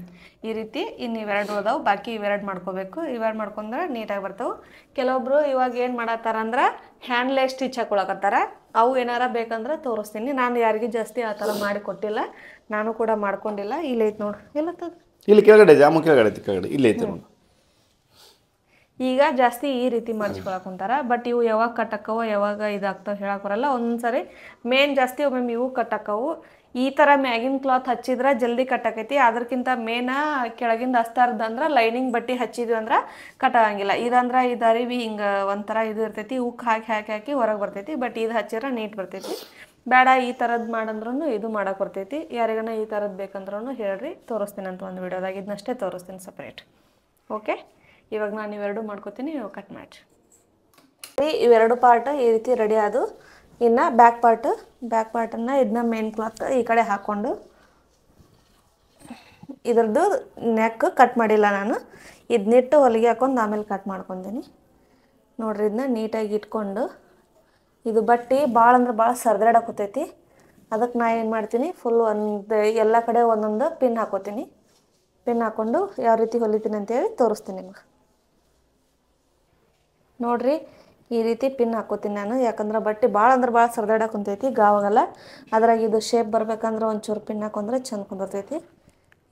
ಈ ರೀತಿ ಇನ್ನು ಇವೆರಡು ಹೋದವು ಬಾಕಿ ಇವೆರಡು ಮಾಡ್ಕೋಬೇಕು ಇವೆರಡು ಮಾಡ್ಕೊಂಡ್ರೆ ನೀಟಾಗಿ ಬರ್ತಾವೆ ಕೆಲವೊಬ್ರು ಇವಾಗ ಏನು ಮಾಡತ್ತಾರ ಅಂದ್ರೆ ಹ್ಯಾಂಡ್ಲೇ ಸ್ಟಿಚ್ ಹಾಕೊಳಕತ್ತಾರ ಅವು ಏನಾರ ಬೇಕಂದ್ರೆ ತೋರಿಸ್ತೀನಿ ನಾನು ಯಾರಿಗೂ ಜಾಸ್ತಿ ಆ ಥರ ಮಾಡಿ ಕೊಟ್ಟಿಲ್ಲ ನಾನು ಕೂಡ ಮಾಡ್ಕೊಂಡಿಲ್ಲ ಇಲ್ಲೈತೆ ನೋಡು ಎಲ್ಲತ್ತದ ಇಲ್ಲಿ ಕೆಳಗಡೆ ಜಾಮು ಕೆಳಗಡೆ ಐತಿ ಕೆಳಗಡೆ ಇಲ್ಲಿ ಐತೆ ನೋಡಿ ಈಗ ಜಾಸ್ತಿ ಈ ರೀತಿ ಮಾಡಿಸ್ಕೊಳಕ್ ಕುಂತಾರ ಬಟ್ ಇವು ಯಾವಾಗ ಕಟ್ಟಕ್ಕವೋ ಯಾವಾಗ ಇದಾಗ್ತಾವೆ ಹೇಳಕ್ ಬರಲ್ಲ ಒಂದ್ಸರಿ ಮೇನ್ ಜಾಸ್ತಿ ಒಮ್ಮೆ ಇವು ಕಟ್ಟಕ್ಕವು ಈ ಥರ ಮ್ಯಾಗಿನ್ ಕ್ಲಾತ್ ಹಚ್ಚಿದ್ರೆ ಜಲ್ದಿ ಕಟ್ಟಾಕೈತಿ ಅದಕ್ಕಿಂತ ಮೇನ ಕೆಳಗಿಂದ ಅಸ್ತಾರ್ದಂದ್ರೆ ಲೈನಿಂಗ್ ಬಟ್ಟೆ ಹಚ್ಚಿದ್ವಿ ಅಂದ್ರೆ ಕಟ್ಟಾಗಂಗಿಲ್ಲ ಇದಂದ್ರೆ ಇದು ಅರಿವಿ ಹಿಂಗೆ ಒಂಥರ ಇದು ಇರ್ತೈತಿ ಉಕ್ ಹಾಕಿ ಹಾಕಿ ಹಾಕಿ ಹೊರಗೆ ಬರ್ತೈತಿ ಬಟ್ ಇದು ಹಚ್ಚಿದ್ರೆ ನೀಟ್ ಬರ್ತೈತಿ ಬೇಡ ಈ ಥರದ್ದು ಮಾಡಂದ್ರೂ ಇದು ಮಾಡಕ್ಕೆ ಬರ್ತೈತಿ ಯಾರಿಗಾನ ಈ ಥರದ್ದು ಬೇಕಂದ್ರೂ ಹೇಳ್ರಿ ತೋರಿಸ್ತೀನಿ ಅಂತ ಒಂದು ವಿಡಿಯೋದಾಗ ಇದನ್ನಷ್ಟೇ ತೋರಿಸ್ತೀನಿ ಸಪ್ರೇಟ್ ಓಕೆ ಇವಾಗ ನಾನು ಇವೆರಡು ಮಾಡ್ಕೋತೀನಿ ನೀವು ಕಟ್ ಮಾಡಿ ಇವೆರಡು ಪಾರ್ಟ್ ಈ ರೀತಿ ರೆಡಿ ಆದು ಇನ್ನು ಬ್ಯಾಕ್ ಪಾರ್ಟನ್ನು ಇದನ್ನ ಮೇನ್ ಕ್ಲಾತ್ ಈ ಕಡೆ ಹಾಕ್ಕೊಂಡು ಇದ್ರದ್ದು ನೆಕ್ ಕಟ್ ಮಾಡಿಲ್ಲ ನಾನು ಇದನ್ನಿಟ್ಟು ಹೊಲಿಗೆ ಹಾಕೊಂಡು ಆಮೇಲೆ ಕಟ್ ಮಾಡ್ಕೊತೀನಿ ನೋಡ್ರಿ ಇದನ್ನ ನೀಟಾಗಿ ಇಟ್ಕೊಂಡು ಇದು ಬಟ್ಟೆ ಭಾಳ ಅಂದ್ರೆ ಭಾಳ ಸರ್ದಾಡಕತ್ತೈತಿ ಅದಕ್ಕೆ ನಾ ಏನು ಮಾಡ್ತೀನಿ ಫುಲ್ ಒಂದು ಎಲ್ಲ ಕಡೆ ಒಂದೊಂದು ಪಿನ್ ಹಾಕೋತೀನಿ ಪಿನ್ ಹಾಕ್ಕೊಂಡು ಯಾವ ರೀತಿ ಹೊಲಿತೀನಿ ಅಂತೇಳಿ ತೋರಿಸ್ತೀನಿ ನಿಮ್ಗೆ ನೋಡ್ರಿ ಈ ರೀತಿ ಪಿನ್ ಹಾಕೋತೀನಿ ನಾನು ಯಾಕಂದ್ರೆ ಬಟ್ಟೆ ಭಾಳ ಅಂದ್ರೆ ಭಾಳ ಸರ್ದಾಡಕ್ಕೆ ಕುಂತೈತಿ ಗಾವಾಗಲ್ಲ ಅದ್ರಾಗ ಇದು ಶೇಪ್ ಬರ್ಬೇಕಂದ್ರೆ ಒಂಚೂರು ಪಿನ್ ಹಾಕೊಂಡ್ರೆ ಚಂದ ಕುಂದಿರ್ತೈತಿ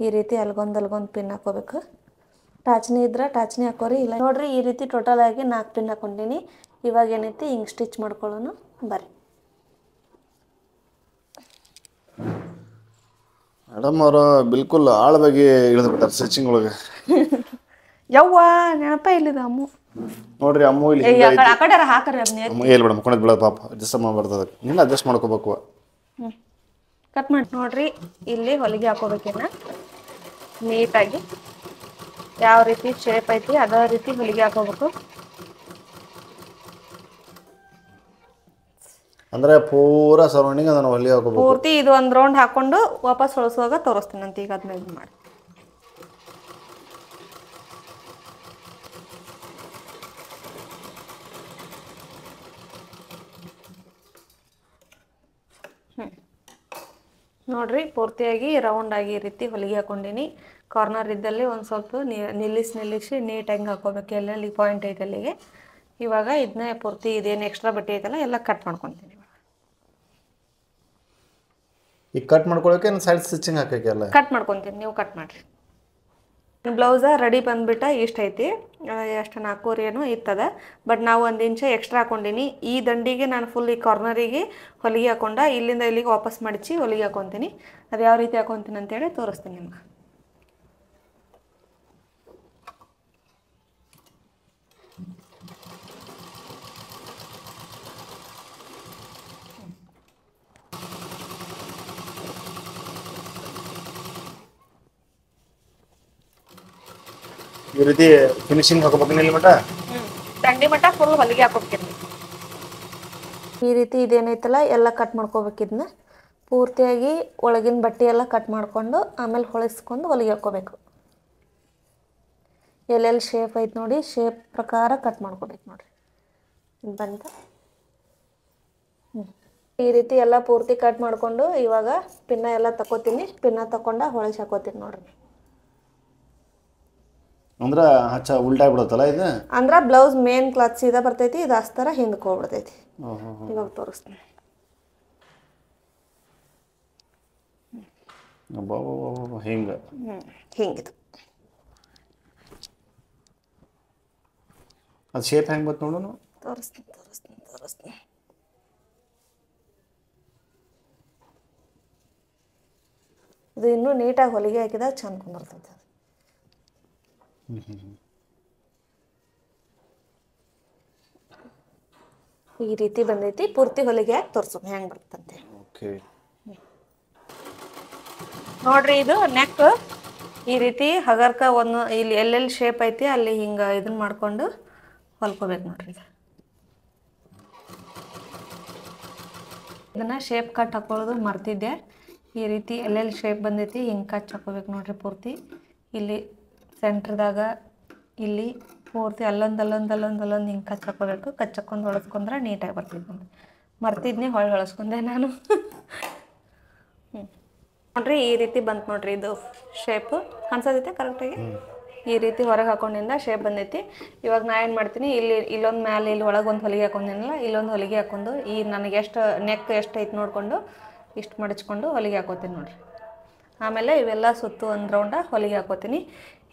ಈ ರೀತಿ ಅಲ್ಗೊಂದು ಪಿನ್ ಹಾಕೋಬೇಕು ಟಾಚ್ನಿ ಇದ್ರೆ ಟಾಚ್ನಿ ಹಾಕೋರಿ ಇಲ್ಲ ನೋಡ್ರಿ ಈ ರೀತಿ ಟೋಟಲ್ ಆಗಿ 4 ಪಿನ್ ಹಾಕೊಂಡೀನಿ ಇವಾಗ ಏನೈತಿ ಹಿಂಗೆ ಸ್ಟಿಚ್ ಮಾಡ್ಕೊಳ್ಳೋನು ಬರ್ರಿ ಮೇಡಮ್ ಅವರು ಬಿಲ್ಕುಲ್ ಆಳವಾಗಿ ಇಳಿದ್ಬಿಟ್ಟಾರೆ ಸ್ಟಿಚಿಂಗ್ ಒಳಗೆ ಯವ್ವ ನೆನಪ ಇಲ್ಲಿದ ಅಮ್ಮು ನೋಡ್ರಿ ಅಮ್ಮು ಇಲ್ಲಿ ಆ ಕಡೆ ಹಾಕರಿ ಅದನ್ನ ಅಮ್ಮ ಎಲ್ಲಿ ಬಿಡ ಮುಕ್ಕೊಂಡ್ ಬಿಡೋದು ಪಾಪ ಅಡ್ಜಸ್ಟ್ ಬರ್ತದೆ ನಿನ್ನ ಅಡ್ಜಸ್ಟ್ ಮಾಡ್ಕೋಬೇಕು ಕಟ್ ಮಾಡಿ ನೋಡ್ರಿ ಇಲ್ಲಿ ಹೊಲಿಗೆ ಹಾಕೋಬೇಕೇನ ನೀಟಾಗಿ ಯಾವ ರೀತಿ ಶೇಪ್ ಐತಿ ಅದೇ ರೀತಿ ಹೊಲಿಗೆ ಹಾಕೋಬೇಕು ಅಂದ್ರೆ ಪೂರಾ ಸರೌಂಡಿಂಗ್ ಅದನ್ನ ಹೊಲಿಗೆ ಹಾಕೋಬೇಕು ಪೂರ್ತಿ ಇದು ಒಂದು ರೌಂಡ್ ಹಾಕೊಂಡು ವಾಪಸ್ ಹೊಳಸುವಾಗ ತೋರಿಸ್ತೀನಿ ಅಂತ ಈಗ ಅದನ್ನ ಇದು ಮಾಡಿ ನೋಡ್ರಿ ಪೂರ್ತಿಯಾಗಿ ರೌಂಡ್ ಆಗಿ ಈ ರೀತಿ ಹೊಲಿಗೆ ಹಾಕೊಂಡೀನಿ ಕಾರ್ನರ್ ಇದ್ದಲ್ಲಿ ಒಂದು ಸ್ವಲ್ಪ ನಿಲ್ಲಿಸಿ ನೀಟಾಗಿ ಹಾಕೋಬೇಕು ಎಲ್ಲೆಲ್ಲಿ ಪಾಯಿಂಟ್ ಐತೆ ಅಲ್ಲಿಗೆ ಇವಾಗ ಇದನ್ನ ಪೂರ್ತಿ ಇದೇನು ಎಕ್ಸ್ಟ್ರಾ ಬಟ್ಟೆ ಐತಲ್ಲ ಎಲ್ಲ ಕಟ್ ಮಾಡ್ಕೊತೀನಿ ಈಗ ಕಟ್ ಮಾಡ್ಕೊಳ್ಳೋಕೆ ಸೈಡ್ ಸ್ಟಿಚಿಂಗ್ ಹಾಕಕ್ಕೆ ಎಲ್ಲ ಕಟ್ ಮಾಡ್ಕೊತೀನಿ ನೀವು ಕಟ್ ಮಾಡಿರಿ ಬ್ಲೌಸ ರೆಡಿ ಬಂದುಬಿಟ್ಟ ಇಷ್ಟ ಐತಿ ಎಷ್ಟು 4 ಏನೋ ಇರ್ತದ ಬಟ್ ನಾವು 1 ಇಂಚ್ ಎಕ್ಸ್ಟ್ರಾ ಹಾಕೊಂಡೀನಿ ಈ ದಂಡಿಗೆ ನಾನು ಫುಲ್ ಈ ಕಾರ್ನರಿಗೆ ಹೊಲಿಗೆ ಹಾಕೊಂಡ ಇಲ್ಲಿಂದ ಇಲ್ಲಿಗೆ ವಾಪಸ್ ಮಡಿಚಿ ಹೊಲಿಗೆ ಹಾಕೊತೀನಿ ಅದು ಯಾವ ರೀತಿ ಹಾಕೊತೀನಿ ಅಂತೇಳಿ ತೋರಿಸ್ತೀನಿ ನಿಮ್ಗೆ ಈ ರೀತಿ ಫಿನಿಶಿಂಗ್ ಹಾಕೋಬೇಕು ಇಲ್ಲಿ ಮಟ ದಂಡಿ ಮಟ್ಟ ಫುಲ್ ಹೊಲಿಗೆ ಹಾಕೋಬೇಕಿದ್ನ ಈ ರೀತಿ ಇದೇನೈತಲ್ಲ ಎಲ್ಲ ಕಟ್ ಮಾಡ್ಕೋಬೇಕು ಇದನ್ನ ಪೂರ್ತಿಯಾಗಿ ಒಳಗಿನ ಬಟ್ಟೆ ಎಲ್ಲ ಕಟ್ ಮಾಡ್ಕೊಂಡು ಆಮೇಲೆ ಹೊಳಿಸ್ಕೊಂಡು ಹೊಲಿಗೆ ಹಾಕೋಬೇಕು ಎಲ್ಲೆಲ್ಲಿ ಶೇಪ್ ಐತೆ ನೋಡಿ ಶೇಪ್ ಪ್ರಕಾರ ಕಟ್ ಮಾಡ್ಕೋಬೇಕು ನೋಡ್ರಿ ಇದು ಬಂತ ಈ ರೀತಿ ಎಲ್ಲ ಪೂರ್ತಿ ಕಟ್ ಮಾಡಿಕೊಂಡು ಇವಾಗ ಪಿನ್ನ ಎಲ್ಲ ತಗೋತೀನಿ ಪಿನ್ನ ತಗೊಂಡ ಹೊಳಿಸಿ ಹಾಕೋತೀನಿ ನೋಡ್ರಿ ಅಂದ್ರೆ ಹಚ್ಚ ಉಲ್ಟಾ ಬಿಡುತ್ತಲ್ಲ ಇದು ಅಂದ್ರೆ ಬ್ಲೌಸ್ ಮೇನ್ ಕ್ಲಾತ್ ಸೀದಾ ಬರ್ತೈತಿ ಇದು ಅಸ್ತರ ಹಿಂದಕ್ಕೆ ಹೋಗ್ಬಿಡ್ತೈತಿ ಇವಾಗ ತೋರಿಸ್ತೀನಿ ಹಿಂಗೆ ಹಿಂಗಿದು ಅದು ಶೇಪ್ ಹೆಂಗೆ ಬತ್ತು ನೋಡೋಣ ತೋರಿಸ್ತೀನಿ ಇದು ಇನ್ನೂ ನೀಟಾಗಿ ಹೊಲಿಗೆ ಹಾಕಿದಾಗ ಚಂದ ಕುಂದಿರ್ತೈತೆ ಈ ರೀತಿ ಬಂದೈತಿ ಪೂರ್ತಿ ಹೊಲಿಗೆ ಹಾಕಿ ತೋರ್ಸೋಣ ಹೆಂಗೆ ಬರ್ತಂತೆ ಓಕೆ ನೋಡ್ರಿ ಇದು ನೆಕ್ ಈ ರೀತಿ ಹಗರ್ಕ ಒಂದು ಇಲ್ಲಿ ಎಲ್ಲೆಲ್ಲಿ ಶೇಪ್ ಐತಿ ಅಲ್ಲಿ ಹಿಂಗೆ ಇದನ್ನ ಮಾಡ್ಕೊಂಡು ಹೊಲ್ಕೋಬೇಕು ನೋಡ್ರಿ ಇದನ್ನ ಶೇಪ್ ಕಟ್ ಹಾಕೊಳ್ಳೋದು ಮರ್ತಿದ್ದೆ ಈ ರೀತಿ ಎಲ್ಲೆಲ್ಲಿ ಶೇಪ್ ಬಂದೈತಿ ಹಿಂಗೆ ಕಚ್ ಹಾಕೋಬೇಕು ನೋಡ್ರಿ ಪೂರ್ತಿ ಇಲ್ಲಿ ಸೆಂಟ್ರದಾಗ ಇಲ್ಲಿ ಪೂರ್ತಿ ಅಲ್ಲೊಂದು ಹಿಂಗೆ ಕಚ್ ಹಾಕೋಬೇಕು ಕಚ್ ಹಾಕೊಂಡು ಹೊಳಸ್ಕೊಂಡ್ರೆ ನೀಟಾಗಿ ಬರ್ತಿದ್ದೆ ಮರ್ತಿದ್ನಿ ಹೊಳ್ಸ್ಕೊಂಡೆ ನಾನು ನೋಡ್ರಿ ಈ ರೀತಿ ಬಂತು ನೋಡ್ರಿ ಇದು ಶೇಪ್ ಕಾಣಿಸೋದೈತೆ ಕರೆಕ್ಟಾಗಿ ಈ ರೀತಿ ಹೊರಗೆ ಹಾಕೊಂಡಿಂದ ಶೇಪ್ ಬಂದೈತಿ ಇವಾಗ ನಾ ಏನು ಮಾಡ್ತೀನಿ ಇಲ್ಲೊಂದು ಮ್ಯಾಲೆ ಇಲ್ಲಿ ಒಳಗೆ ಒಂದು ಹೊಲಿಗೆ ಹಾಕೊಂಡಿನಲ್ಲ ಇಲ್ಲೊಂದು ಹೊಲಿಗೆ ಹಾಕೊಂಡು ಈ ನನಗೆ ಎಷ್ಟು ನೆಕ್ ಎಷ್ಟು ಐತೆ ನೋಡಿಕೊಂಡು ಇಷ್ಟು ಮಡಚ್ಕೊಂಡು ಹೊಲಿಗೆ ಹಾಕೋತೀನಿ ನೋಡ್ರಿ ಆಮೇಲೆ ಇವೆಲ್ಲ ಸುತ್ತು ಒಂದು ರೌಂಡ ಹೊಲಿಗೆ ಹಾಕೋತೀನಿ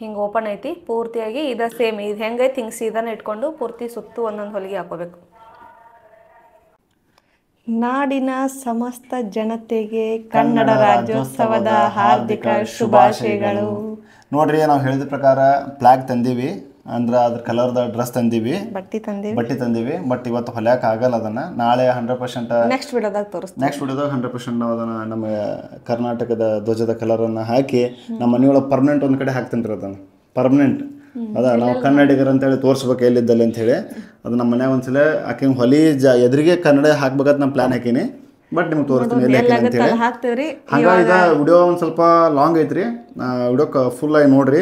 ಹಿಂಗೆ ಓಪನ್ ಐತಿ ಪೂರ್ತಿಯಾಗಿ ಇದು ಸೇಮ್ ಇದು ಹೆಂಗೈತಿ ಹಿಂಗೆ ಸೀದಾನ ಇಟ್ಕೊಂಡು ಪೂರ್ತಿ ಸುತ್ತು ಒಂದೊಂದು ಹೊಲಿಗೆ ಹಾಕೋಬೇಕು ನಾಡಿನ ಸಮಸ್ತ ಜನತೆಗೆ ಕನ್ನಡ ರಾಜ್ಯೋತ್ಸವದ ಹಾರ್ದಿಕ ಶುಭಾಶಯಗಳು ನೋಡ್ರಿ ನಾವು ಹೇಳಿದ ಪ್ರಕಾರ ಫ್ಲಾಗ್ ತಂದೀವಿ ಅಂದ್ರೆ ಅದ್ರ ಕಲರ್ದ ಡ್ರೆಸ್ ತಂದೀವಿ ಬಟ್ಟೆ ತಂದೀವಿ ಬಟ್ ಇವತ್ತು ಹೊಲ್ಯಾಕ ಆಗಲ್ಲ ಅದನ್ನ ನಾಳೆ 100% ನೆಕ್ಸ್ಟ್ ವಿಡಿಯೋದಾಗ ನೆಕ್ಸ್ಟ್ ವಿಡಿಯೋದಾಗ 100% ನಾವು ಅದನ್ನ ನಮ್ಮ ಕರ್ನಾಟಕದ ಧ್ವಜದ ಕಲರನ್ನು ಹಾಕಿ ನಮ್ಮ ಮನೆಯೊಳಗೆ ಪರ್ಮನೆಂಟ್ ಒಂದು ಕಡೆ ಹಾಕ್ತೀನಿ ಅದನ್ನ ಪರ್ಮನೆಂಟ್ ಅದ ನಾವು ಕನ್ನಡಿಗರು ಅಂತೇಳಿ ತೋರಿಸ್ಬೇಕು ಎಲ್ಲಿದ್ದಲ್ಲಿ ಅಂತ ಹೇಳಿ ಅದು ನಮ್ಮ ಮನ್ಯಾಗ ಒಂದ್ಸಲ ಆಕೆ ಹೊಲಿ ಎದುರಿಗೆ ಕನ್ನಡ ಹಾಕ್ಬೇಕಂತ ನಾನು ಪ್ಲಾನ್ ಹಾಕೀನಿ ಬಟ್ ನಿಮ್ಗೆ ತೋರಿಸ್ತೀನಿ ಎಲ್ಲಿ ಹಾಕಿನಿ ಅಂತೇಳಿ ಹಂಗಾಗಿ ಇದು ವಿಡಿಯೋ ಒಂದು ಸ್ವಲ್ಪ ಲಾಂಗ್ ಐತ್ರಿ ವಿಡಿಯೋ ಫುಲ್ ಆಗಿ ನೋಡ್ರಿ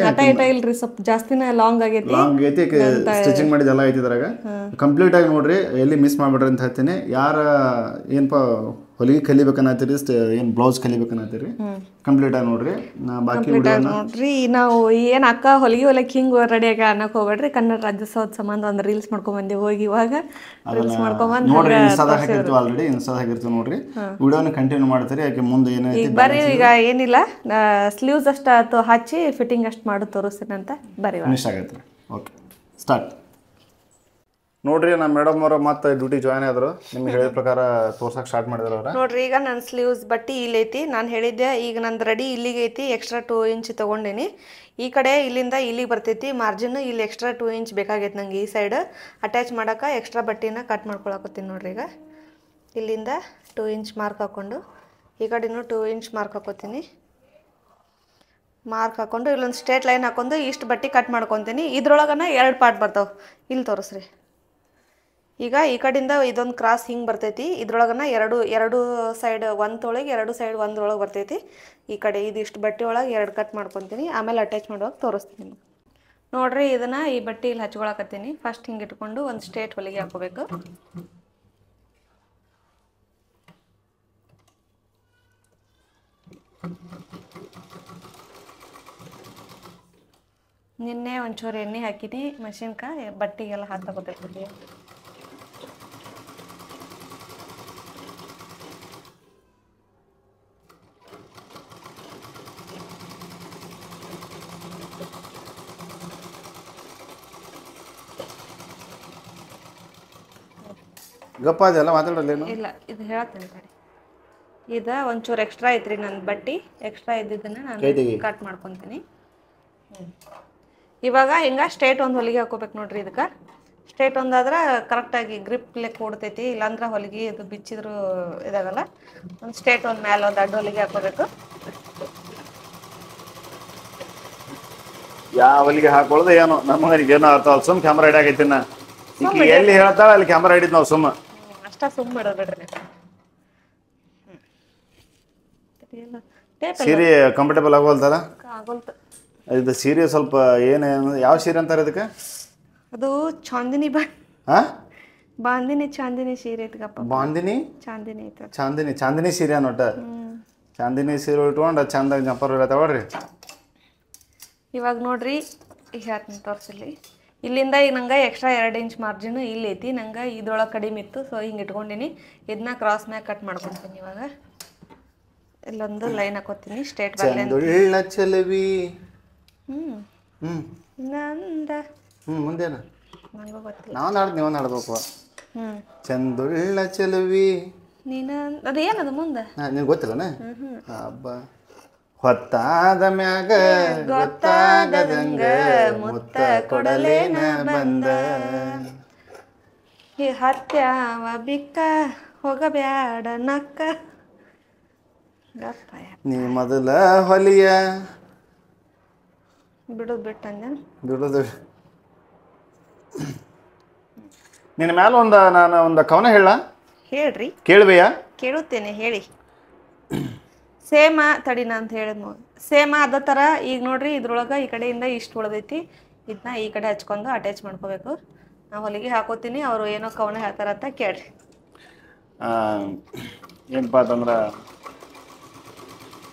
ಸ್ವಲ್ಪ ಜಾಸ್ತಿನೇ ಲಾಂಗ್ ಆಗೈತಿ ಸ್ಟಿಚಿಂಗ್ ಮಾಡಿದೆಲ್ಲ ಐತಿ ಇದ್ರಾಗ ಕಂಪ್ಲೀಟ್ ಆಗಿ ನೋಡ್ರಿ ಎಲ್ಲಿ ಮಿಸ್ ಮಾಡ್ಬಿಡ್ರಿ ಅಂತ ಹೇಳ್ತೀನಿ ಯಾರ ಏನಪ್ಪ ಹೊಲಿಗೆ ಕಲಿಬೇಕನ್ನತ್ತೀರಿ ಏನು ಬ್ಲೌಸ್ ಕಲಿಬೇಕನ್ನತ್ತೀರಿ ಕಂಪ್ಲೀಟ್ ಆಗಿ ನೋಡ್ರಿ ಬಾಕಿ ನೋಡ್ರಿ ನಾವು ಏನು ಅಕ್ಕ ಹೊಲಿಗೆ ಹೊಲಕ್ಕೆ ಹಿಂಗೆ ರೆಡಿ ಆಗಿ ಅನ್ನಕ್ಕೆ ಹೋಗ್ಬೇಡ್ರಿ ಕನ್ನಡ ರಾಜ್ಯೋತ್ಸವದ ಸಂಬಂಧ ಒಂದು ರೀಲ್ಸ್ ಮಾಡ್ಕೊಂಡ್ಬಂದಿ ಹೋಗಿ ಇವಾಗ ರೀಲ್ಸ್ ಮಾಡ್ಕೊಂಬಂದು ನೋಡ್ರಿ ಇನ್ಸ್ಟಾದಾಗ ಹಾಕಿರ್ತೀವಿ ಆಲ್ರೆಡಿ ಇನ್ಸ್ಟಾದಾಗ ಹಾಕಿರ್ತೀವಿ ನೋಡ್ರಿ ವಿಡಿಯೋನ ಕಂಟಿನ್ಯೂ ಮಾಡ್ತೀರಿ ಯಾಕೆ ಮುಂದೆ ಏನೈತಿ ಬರ್ರಿ ಈಗ ಏನಿಲ್ಲ ಸ್ಲೀವ್ಸ್ ಅಷ್ಟು ಹಚ್ಚಿ ಫಿಟ್ಟಿಂಗ್ ಅಷ್ಟು ಮಾಡಿ ತೋರಿಸ್ತೀನಿ ಅಂತ ಬರ್ರಿ ಫಿನಿಶ್ ಆಗೈತೆ ಓಕೆ ಸ್ಟಾರ್ಟ್ ನೋಡ್ರಿ ನಮ್ಮ ಮೇಡಮ್ ಅವರು ಮತ್ತೆ ಡ್ಯೂಟಿ ಜಾಯ್ನ್ ಆದ್ರು ನಿಮ್ಗೆ ಹೇಳಿದ ಪ್ರಕಾರ ತೋರ್ಸಕ್ಕೆ ಸ್ಟಾರ್ಟ್ ಮಾಡಿದ್ರು ಅವ್ರ ನೋಡ್ರಿ ಈಗ ನನ್ನ ಸ್ಲೀವ್ಸ್ ಬಟ್ಟೆ ಇಲ್ಲಿ ಐತಿ ನಾನು ಹೇಳಿದ್ದೆ ಈಗ ನಂದು ರೆಡಿ ಇಲ್ಲಿಗೆ ಐತಿ ಎಕ್ಸ್ಟ್ರಾ 2 ಇಂಚ್ ತೊಗೊಂಡೇನಿ ಈ ಕಡೆ ಇಲ್ಲಿಂದ ಇಲ್ಲಿಗೆ ಬರ್ತೈತಿ ಮಾರ್ಜಿನ್ ಇಲ್ಲಿ ಎಕ್ಸ್ಟ್ರಾ 2 ಇಂಚ್ ಬೇಕಾಗೈತೆ ನಂಗೆ ಈ ಸೈಡ್ ಅಟ್ಯಾಚ್ ಮಾಡೋಕೆ ಎಕ್ಸ್ಟ್ರಾ ಬಟ್ಟೆನ ಕಟ್ ಮಾಡ್ಕೊಳಕತ್ತೀನಿ ನೋಡ್ರಿ ಈಗ ಇಲ್ಲಿಂದ 2 ಇಂಚ್ ಮಾರ್ಕ್ ಹಾಕ್ಕೊಂಡು ಈ ಕಡೆನೂ 2 ಇಂಚ್ ಮಾರ್ಕ್ ಹಾಕೋತೀನಿ ಮಾರ್ಕ್ ಹಾಕ್ಕೊಂಡು ಇಲ್ಲೊಂದು ಸ್ಟ್ರೇಟ್ ಲೈನ್ ಹಾಕೊಂಡು ಇಷ್ಟು ಬಟ್ಟೆ ಕಟ್ ಮಾಡ್ಕೊತೀನಿ ಇದ್ರೊಳಗನ 2 ಪಾರ್ಟ್ ಬರ್ತಾವೆ ಇಲ್ಲಿ ತೋರಿಸ್ರಿ ಈಗ ಈ ಕಡೆಯಿಂದ ಇದೊಂದು ಕ್ರಾಸ್ ಹಿಂಗೆ ಬರ್ತೈತಿ ಇದ್ರೊಳಗನ ಎರಡು ಸೈಡ್ ಒಂದೊಳಗೆ 2 ಸೈಡ್ ಒಂದ್ರೊಳಗೆ ಬರ್ತೈತಿ ಈ ಕಡೆ ಇದಿಷ್ಟು ಬಟ್ಟೆ ಒಳಗೆ 2 ಕಟ್ ಮಾಡ್ಕೊತೀನಿ ಆಮೇಲೆ ಅಟ್ಯಾಚ್ ಮಾಡುವಾಗ ತೋರಿಸ್ತೀನಿ ನಿಮ್ಗೆ ನೋಡ್ರಿ ಇದನ್ನು ಈ ಬಟ್ಟೆ ಇಲ್ಲಿ ಹಚ್ಕೊಳಕತ್ತೀನಿ ಫಸ್ಟ್ ಹಿಂಗೆ ಇಟ್ಕೊಂಡು ಒಂದು ಸ್ಟ್ರೇಟ್ ಹೊಲಿಗೆ ಹಾಕೋಬೇಕು ನಿನ್ನೆ ಒಂಚೂರು ಎಣ್ಣೆ ಹಾಕಿನಿ ಮಷಿನ್ಗೆ ಬಟ್ಟೆಗೆಲ್ಲ ಹಾಕೋಬೇಕು ಗಪ್ಪ ಅದೆಲ್ಲ ಮಾತಾಡಲ್ಲೇನು ಇಲ್ಲ ಇದು ಹೇಳ್ತೀನಿ ತಡಿ ಇದು ಒಂಚೂರು ಎಕ್ಸ್ಟ್ರಾ ಐತ್ರಿ ನನ್ನ ಬಟ್ಟೆ ಎಕ್ಸ್ಟ್ರಾ ಇದ್ದಿದ್ದನ್ನು ನಾನು ಕಟ್ ಮಾಡ್ಕೊತೀನಿ ಇವಾಗ ಹಿಂಗೆ ಸ್ಟ್ರೇಟ್ ಒಂದು ಹೊಲಿಗೆ ಹಾಕೋಬೇಕು ನೋಡ್ರಿ ಇದಕ್ಕೆ ಸ್ಟ್ರೇಟ್ ಒಂದಾದ್ರೆ ಕರೆಕ್ಟಾಗಿ ಗ್ರಿಪ್ ಲೆಕ್ಕ ಕೊಡ್ತೈತಿ ಇಲ್ಲಾಂದ್ರೆ ಹೊಲಿಗೆ ಇದು ಬಿಚ್ಚಿದ್ರು ಇದಾಗಲ್ಲ ಒಂದು ಸ್ಟ್ರೇಟ್ ಒಂದು ಮೇಲೆ ಒಂದು ಅಡ್ಡ ಹೊಲಿಗೆ ಹಾಕೋಬೇಕು ಯಾವ ಹೊಲಿಗೆ ಹಾಕೊಳ್ಳೋದು ಏನೋ ನಮಗೆ ಏನೋ ಅರ್ಥ ಸುಮ್ ಕ್ಯಾಮ್ರಾ ಹಿಡಿಯಾಕೈತಿ ನಾ ಈಗ ಎಲ್ಲಿ ಹೇಳ್ತಾಳ ಅಲ್ಲಿ ಕ್ಯಾಮ್ರಾ ಹಿಡಿದ್ ನಾವು ಸುಮ್ಮ ಅಷ್ಟ ಸುಮ್ ಮಾಡೋದು ಬಿಡ್ರಿ ಸೀರೆ ಕಂಫರ್ಟೇಬಲ್ ಆಗೋಲ್ತದ ಆಗೋಲ್ತು. ಇದು ಸೀರೆ ಸ್ವಲ್ಪ ಏನೇನು ಯಾವ ಸೀರೆ ಅಂತಾರೆ ಇದಕ್ಕೆ? ಅದು ಚಾಂದಿನಿ ಹಾ ಚಾಂದಿನಿ ಸೀರೆ ಐತಗಪ್ಪ. ಬಾಂದಿನಿ ಚಾಂದಿನಿ ಐತ. ಚಾಂದಿನಿ ಸೀರೆ ಅನ್ನೋಟ ಚಾಂದಿನಿ ಸೀರೆ ಉಟ್ಕೊಂಡು ಚಂದಾಗಿ ಜಂಪರ್ ತಗೊಳ್ರಿ. ಇವಾಗ ನೋಡ್ರಿ ಈಗ ಹೇಳ್ತೀನಿ ತೋರಿಸಲಿ. ಇಲ್ಲಿಂದ ಈಗ ನಂಗೆ ಎಕ್ಸ್ಟ್ರಾ 2 ಇಂಚ್ ಮಾರ್ಜಿನ್ ಇಲ್ಲಿ ಐತಿ. ನಂಗೆ ಇದ್ರೊಳಗೆ ಕಡಿಮೆ ಇತ್ತು, ಸೊ ಹಿಂಗೆ ಇಟ್ಕೊಂಡಿನಿ. ಇದನ್ನ ಕ್ರಾಸ್ ಮ್ಯಾಗ ಕಟ್ ಮಾಡ್ಕೊತೀನಿ. ಇವಾಗ ಇಲ್ಲೊಂದು ಲೈನ್ ಹಾಕೋತೀನಿ ಸ್ಟ್ರೇಟ್ ಚಂದುಳ್ಳ ಚೆಲುವಿ. ನಂದ ಮುಂದೇನು ನಂಗೂ ಗೊತ್ತಿಲ್ಲ. ನಾವು ನಾಡ್ದು ನೀವು ನಾಡ್ಬೇಕು. ಚಂದುಳ್ಳ ಚೆಲುವಿ ನೀನ ಅದೇನದು ಮುಂದೆ ನಿನ್ಗೆ ಗೊತ್ತಿಲ್ಲನ? ಹಬ್ಬ ಹೊತ್ತಾದ ಮ್ಯಾಗ ಗೊತ್ತಾಗದಂಗ ಮುತ್ತ ಕೊಡಲೇನ ಬಂದ ಈ ಹತ್ಯಾವ ಬಿಕ್ಕ ಹೋಗಬ್ಯಾಡ ನಕ್ಕ ಗಪ್ಪ ನೀ ಮೊದಲ ಹೊಲಿಯ ಬಿಡೋದು ಬಿಟ್ಟಂದೆ ಬಿಡೋದು. ನಿನ್ನ ಮ್ಯಾಲ ನಾನು ಒಂದು ಕವನ ಹೇಳ ಹೇಳ್ರಿ. ಕೇಳುವೆಯಾ? ಕೇಳುತ್ತೇನೆ ಹೇಳಿ. ಸೇಮ ತಡಿನ ಅಂತ ಹೇಳಿದ್ ನೋಡಿ. ಸೇಮ ಅದ ಥರ ಈಗ ನೋಡ್ರಿ ಇದ್ರೊಳಗೆ ಈ ಕಡೆಯಿಂದ ಇಷ್ಟು ಉಳ್ದೈತಿ. ಇದನ್ನ ಈ ಕಡೆ ಹಚ್ಕೊಂಡು ಅಟ್ಯಾಚ್ ಮಾಡ್ಕೋಬೇಕು. ನಾವು ಹೊಲಿಗೆ ಹಾಕೋತೀನಿ. ಅವರು ಏನೋ ಕವನ ಹೇಳ್ತಾರಂತ ಕೇಳ್ರಿ. ಏನಪ್ಪ ಅಂತಂದ್ರೆ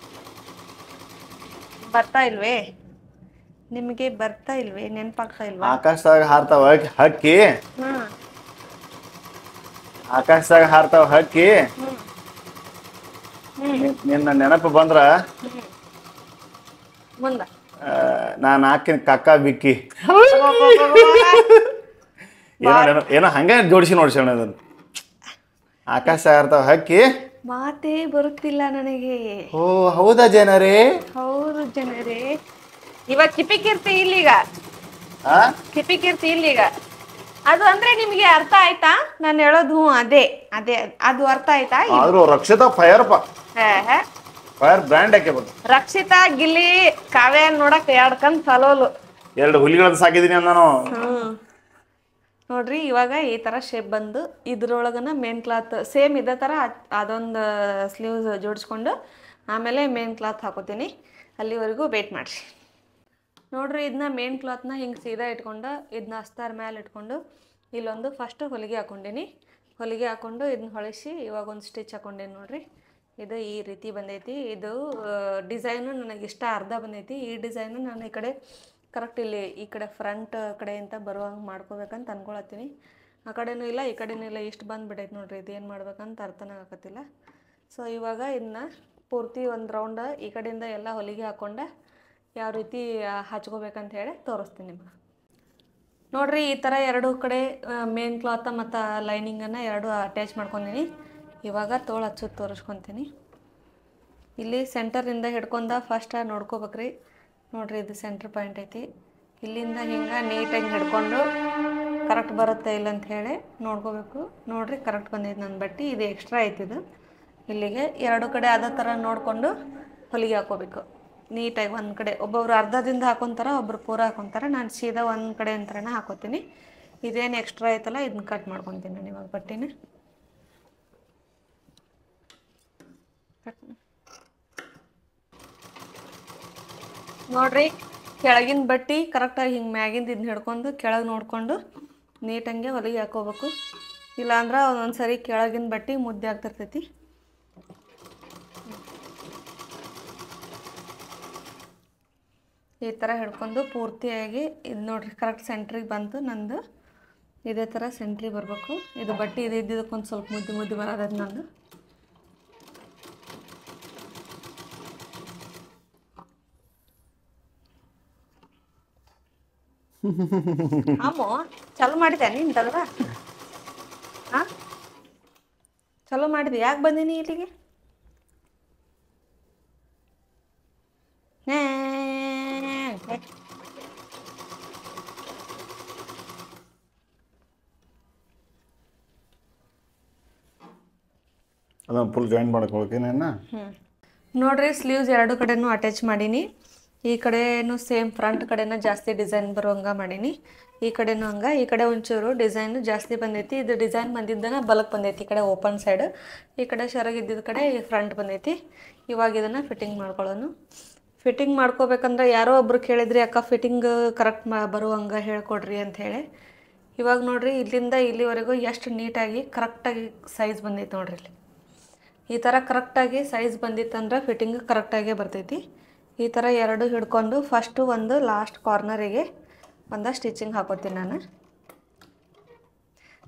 ಬರ್ತಾ ಇಲ್ವೇ ನಿಮಗೆ? ಬರ್ತಾ ಇಲ್ವೇ? ನೆನಪಾಗ್ತಾ ಇಲ್ವಾ? ಆಕಾಶದಾಗ ಹಾರ್ತಾವ ಹಕ್ಕಿ, ಆಕಾಶದಾಗ ಹಾರ್ತಾವ ಹಕ್ಕಿ. ನಿನ್ನ ನೆನಪು ಬಂದ್ರ ಮುಂದ ನಾನು ಹಾಕಿನ ಕಕ್ಕ ಬಿಕ್ಕಿ ಏನೋ ಹಂಗೆ ಜೋಡಿಸಿ ನೋಡ್ಸೋಣ ಅದನ್ನು. ಆಕಾಶ ಹಾರ್ತಾವ ಹಕ್ಕಿ ಮಾತೇ ಬರುತ್ತಿಲ್ಲ ನನಗೆ. ಓ ಹೌದಾ ಜನರೇ? ಹೌದು ಜನರೇ. ಇವಾಗ ಕಿಪಿಕಿರ್ತಿ ಇಲ್ಲೀಗ, ಕಿಪಿಕಿರ್ತಿ ಇಲ್ಲೀಗ. ಅದು ಅಂದ್ರೆ ನಿಮ್ಗೆ ಅರ್ಥ ಆಯ್ತಾ ನಾನು ಹೇಳೋದು? ಅದೇ ಅದೇ ಅದು ಅರ್ಥ ಆಯ್ತಾ? ಆದ್ರೂ ರಕ್ಷಿತಾ ಫೈರ್ ಬ್ರ್ಯಾಂಡ್ ಹಾಕಿ ಬಂದು ರಕ್ಷಿತಾ ಗಿಲ್ಲಿ ಕಾವ್ಯ ನೋಡಕ್ 2 ಕಣ್ ಸಲೋಲು 2 ಹುಲಿಗಳನ್ನ ಸಾಕಿದೀನಿ ನಾನು. ನೋಡ್ರಿ ಇವಾಗ ಈ ತರ ಶೇಪ್ ಬಂದು ಇದ್ರೊಳಗನ ಮೇನ್ ಕ್ಲಾತ್ ಸೇಮ್ ಇದೇ ತರ ಅದೊಂದು ಸ್ಲೀವ್ಸ್ ಜೋಡಿಸ್ಕೊಂಡು ಆಮೇಲೆ ಮೇನ್ ಕ್ಲಾತ್ ಹಾಕೋತೀನಿ. ಅಲ್ಲಿವರೆಗೂ ವೇಟ್ ಮಾಡ್ರಿ. ನೋಡ್ರಿ ಇದನ್ನ ಮೇನ್ ಕ್ಲಾತ್ನ ಹಿಂಗೆ ಸೀದಾ ಇಟ್ಕೊಂಡು ಇದನ್ನ ಅಸ್ತಾರ ಮೇಲೆ ಇಟ್ಕೊಂಡು ಇಲ್ಲೊಂದು ಫಸ್ಟ್ ಹೊಲಿಗೆ ಹಾಕ್ಕೊಂಡೀನಿ. ಹೊಲಿಗೆ ಹಾಕ್ಕೊಂಡು ಇದನ್ನ ಹೊಳಿಸಿ ಇವಾಗ ಒಂದು ಸ್ಟಿಚ್ ಹಾಕ್ಕೊಂಡೀನಿ. ನೋಡ್ರಿ ಇದು ಈ ರೀತಿ ಬಂದೈತಿ. ಇದು ಡಿಸೈನು ನನಗಿಷ್ಟ ಅರ್ಧ ಬಂದೈತಿ. ಈ ಡಿಸೈನು ನಾನು ಈ ಕಡೆ ಕರೆಕ್ಟ್ ಇಲ್ಲಿ ಈ ಕಡೆ ಫ್ರಂಟ್ ಕಡೆ ಅಂತ ಬರುವಂಗೆ ಮಾಡ್ಕೋಬೇಕಂತ ಅಂದ್ಕೊಳತ್ತೀನಿ. ಆ ಕಡೆನೂ ಇಲ್ಲ ಈ ಕಡೆನೂ ಇಲ್ಲ, ಇಷ್ಟು ಬಂದುಬಿಟ್ಟೈತೆ ನೋಡ್ರಿ. ಇದು ಏನು ಮಾಡ್ಬೇಕಂತ ಅರ್ಥನೇ ಆಗತ್ತಿಲ್ಲ. ಸೊ ಇವಾಗ ಇದನ್ನ ಪೂರ್ತಿ ಒಂದು ರೌಂಡ್ ಈ ಕಡೆಯಿಂದ ಎಲ್ಲ ಹೊಲಿಗೆ ಹಾಕ್ಕೊಂಡೆ ಯಾವ ರೀತಿ ಹಚ್ಕೋಬೇಕಂತ ಹೇಳಿ ತೋರಿಸ್ತೀನಿ ನಿಮ್ಗೆ. ನೋಡ್ರಿ ಈ ಥರ 2 ಕಡೆ ಮೇನ್ ಕ್ಲಾತ್ ಮತ್ತು ಲೈನಿಂಗನ್ನು 2 ಅಟ್ಯಾಚ್ ಮಾಡ್ಕೊಂಡೀನಿ. ಇವಾಗ ತೋಳು ಹಚ್ಚೋದು ತೋರಿಸ್ಕೊತೀನಿ. ಇಲ್ಲಿ ಸೆಂಟರಿಂದ ಹಿಡ್ಕೊಂಡು ಫಸ್ಟ್ ನೋಡ್ಕೋಬೇಕ್ರಿ. ನೋಡ್ರಿ ಇದು ಸೆಂಟ್ರ್ ಪಾಯಿಂಟ್ ಐತಿ. ಇಲ್ಲಿಂದ ಹಿಂಗೆ ನೀಟಾಗಿ ಹಿಡ್ಕೊಂಡು ಕರೆಕ್ಟ್ ಬರುತ್ತೆ ಇಲ್ಲ ಅಂತ ಹೇಳಿ ನೋಡ್ಕೋಬೇಕು. ನೋಡ್ರಿ ಕರೆಕ್ಟ್ ಬಂದೈತೆ ನನ್ನ ಬಟ್ಟೆ. ಇದು ಎಕ್ಸ್ಟ್ರಾ ಐತಿದು. ಇಲ್ಲಿಗೆ 2 ಕಡೆ ಅದೇ ಥರ ನೋಡಿಕೊಂಡು ಹೊಲಿಗೆ ಹಾಕೋಬೇಕು ನೀಟಾಗಿ. ಒಂದು ಕಡೆ ಒಬ್ಬೊಬ್ರು ಅರ್ಧದಿಂದ ಹಾಕೊತಾರೆ, ಒಬ್ಬರು ಪೂರ ಹಾಕೊತಾರೆ. ನಾನು ಸೀದಾ ಒಂದು ಕಡೆ ಅಂತರನೇ ಹಾಕೋತೀನಿ. ಇದೇನು ಎಕ್ಸ್ಟ್ರಾ ಐತಲ್ಲ ಇದನ್ನ ಕಟ್ ಮಾಡ್ಕೊತೀನಿ ನಾನು ಇವಾಗ ಬಟ್ಟೆನ. ನೋಡ್ರಿ ಕೆಳಗಿನ ಬಟ್ಟೆ ಕರೆಕ್ಟಾಗಿ ಹಿಂಗೆ ಮ್ಯಾಗಿಂದ ಇದನ್ನ ಹಿಡ್ಕೊಂಡು ಕೆಳಗೆ ನೋಡಿಕೊಂಡು ನೀಟಂಗೆ ಹೊಲಿಗೆ ಹಾಕೋಬೇಕು. ಇಲ್ಲಾಂದ್ರೆ ಒಂದೊಂದು ಸರಿ ಕೆಳಗಿನ ಬಟ್ಟೆ ಮುದ್ದೆ ಆಗ್ತಿರ್ತೈತಿ. ಈ ಥರ ಹಿಡ್ಕೊಂಡು ಪೂರ್ತಿಯಾಗಿ ಇದು ನೋಡ್ರಿ ಕರೆಕ್ಟ್ ಸೆಂಟ್ರಿಗೆ ಬಂತು ನಂದು. ಇದೇ ಥರ ಸೆಂಟ್ರಿಗೆ ಬರಬೇಕು. ಇದು ಬಟ್ಟೆ ಇದ್ದಿದ್ದಕ್ಕೊಂದು ಸ್ವಲ್ಪ ಮುದ್ದೆ ಬರೋದದು ನಂದು. ಅಮ್ಮೋ ಚಲೋ ಮಾಡಿದೆ ನಿಂತಲ್ವ? ಹಾಂ ಚಲೋ ಮಾಡಿದೆ. ಯಾಕೆ ಬಂದೀನಿ ಇಲ್ಲಿಗೆ? ಅದನ್ನು ಫುಲ್ ಜಾಯಿನ್ ಮಾಡ್ಕೊಳ್ತೀನಿ. ನೋಡ್ರಿ ಸ್ಲೀವ್ಸ್ 2 ಕಡೆನೂ ಅಟ್ಯಾಚ್ ಮಾಡೀನಿ. ಈ ಕಡೆನೂ ಸೇಮ್ ಫ್ರಂಟ್ ಕಡೆನ ಜಾಸ್ತಿ ಡಿಸೈನ್ ಬರುವಂಗೆ ಮಾಡೀನಿ. ಈ ಕಡೆನೂ ಹಂಗೆ. ಈ ಕಡೆ ಒಂಚೂರು ಡಿಸೈನು ಜಾಸ್ತಿ ಬಂದೈತಿ. ಇದು ಡಿಸೈನ್ ಬಂದಿದ್ದನ ಬಲಕ್ಕೆ ಬಂದೈತಿ, ಈ ಕಡೆ ಓಪನ್ ಸೈಡ್. ಈ ಕಡೆ ಸೆರಗಿದ್ದಿದ್ದ ಕಡೆ ಫ್ರಂಟ್ ಬಂದೈತಿ. ಇವಾಗ ಇದನ್ನು ಫಿಟ್ಟಿಂಗ್ ಮಾಡ್ಕೊಳ್ಳೋನು. ಫಿಟ್ಟಿಂಗ್ ಮಾಡ್ಕೋಬೇಕಂದ್ರೆ ಯಾರೋ ಒಬ್ರು ಕೇಳಿದ್ರಿ, ಅಕ್ಕ ಫಿಟ್ಟಿಂಗ್ ಕರೆಕ್ಟ್ ಬರುವಂಗೆ ಹೇಳ್ಕೊಡ್ರಿ ಅಂಥೇಳಿ. ಇವಾಗ ನೋಡಿರಿ, ಇಲ್ಲಿಂದ ಇಲ್ಲಿವರೆಗೂ ಎಷ್ಟು ನೀಟಾಗಿ ಕರೆಕ್ಟಾಗಿ ಸೈಜ್ ಬಂದೈತೆ ನೋಡ್ರಿ. ಇಲ್ಲಿ ಈ ಥರ ಕರೆಕ್ಟಾಗಿ ಸೈಜ್ ಬಂದಿತ್ತಂದ್ರೆ ಫಿಟ್ಟಿಂಗ್ ಕರೆಕ್ಟಾಗೇ ಬರ್ತೈತಿ. ಈ ಥರ ಎರಡು ಹಿಡ್ಕೊಂಡು ಫಸ್ಟು ಒಂದು ಲಾಸ್ಟ್ ಕಾರ್ನರಿಗೆ ಒಂದು ಸ್ಟಿಚಿಂಗ್ ಹಾಕೋತೀನಿ ನಾನು.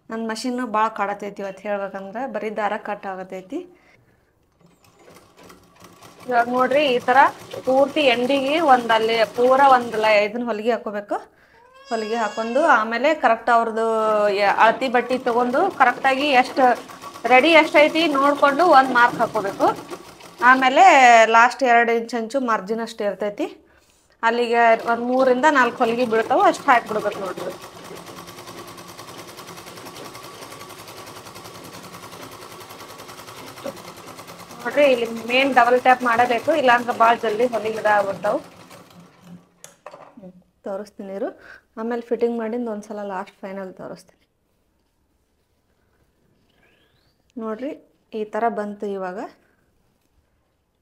ನನ್ನ ಮಷಿನ್ನು ಭಾಳ ಕಾಡತೈತಿ ಇವತ್ತು ಹೇಳ್ಬೇಕಂದ್ರೆ, ಬರೀ ದಾರ ಕಟ್ ಆಗತೈತಿ. ಇವಾಗ ನೋಡ್ರಿ, ಈ ಥರ ಪೂರ್ತಿ ಎಂಡಿಗೆ ಒಂದು ಅಲ್ಲಿ ಪೂರ ಒಂದು ಇದನ್ನ ಹೊಲಿಗೆ ಹಾಕೋಬೇಕು. ಹೊಲಿಗೆ ಹಾಕೊಂಡು ಆಮೇಲೆ ಕರೆಕ್ಟ್ ಅವ್ರದ್ದು ಅಳತಿ ಬಟ್ಟೆ ತೊಗೊಂಡು ಕರೆಕ್ಟಾಗಿ ಎಷ್ಟು ರೆಡಿ ಎಷ್ಟೈತಿ ನೋಡಿಕೊಂಡು ಒಂದು ಮಾರ್ಕ್ ಹಾಕೋಬೇಕು. ಆಮೇಲೆ ಲಾಸ್ಟ್ 2 ಇಂಚ್ ಅಂಚು ಮಾರ್ಜಿನ್ ಅಷ್ಟು ಇರ್ತೈತಿ. ಅಲ್ಲಿಗೆ ಒಂದು 3 ಇಂದ 4 ಹೊಲಿಗೆ ಬೀಳ್ತಾವೆ, ಅಷ್ಟು ಹಾಕ್ಬಿಡ್ಬೇಕು ನೋಡ್ರಿ. ನೋಡ್ರಿ, ಇಲ್ಲಿ ಮೇನ್ ಡಬಲ್ ಟ್ಯಾಪ್ ಮಾಡಬೇಕು, ಇಲ್ಲಾಂದ್ರೆ ಭಾಳ ಜಲ್ದಿ ಹೊಲಿಗೆ ಇದಾಗ್ಬಿಡ್ತಾವೆ. ತೋರಿಸ್ತೀನಿ ಇರು. ಆಮೇಲೆ ಫಿಟ್ಟಿಂಗ್ ಮಾಡಿಂದ ಒಂದ್ಸಲ ಲಾಸ್ಟ್ ಫೈನಲ್ ತೋರಿಸ್ತೀನಿ. ನೋಡ್ರಿ, ಈ ಥರ ಬಂತು. ಇವಾಗ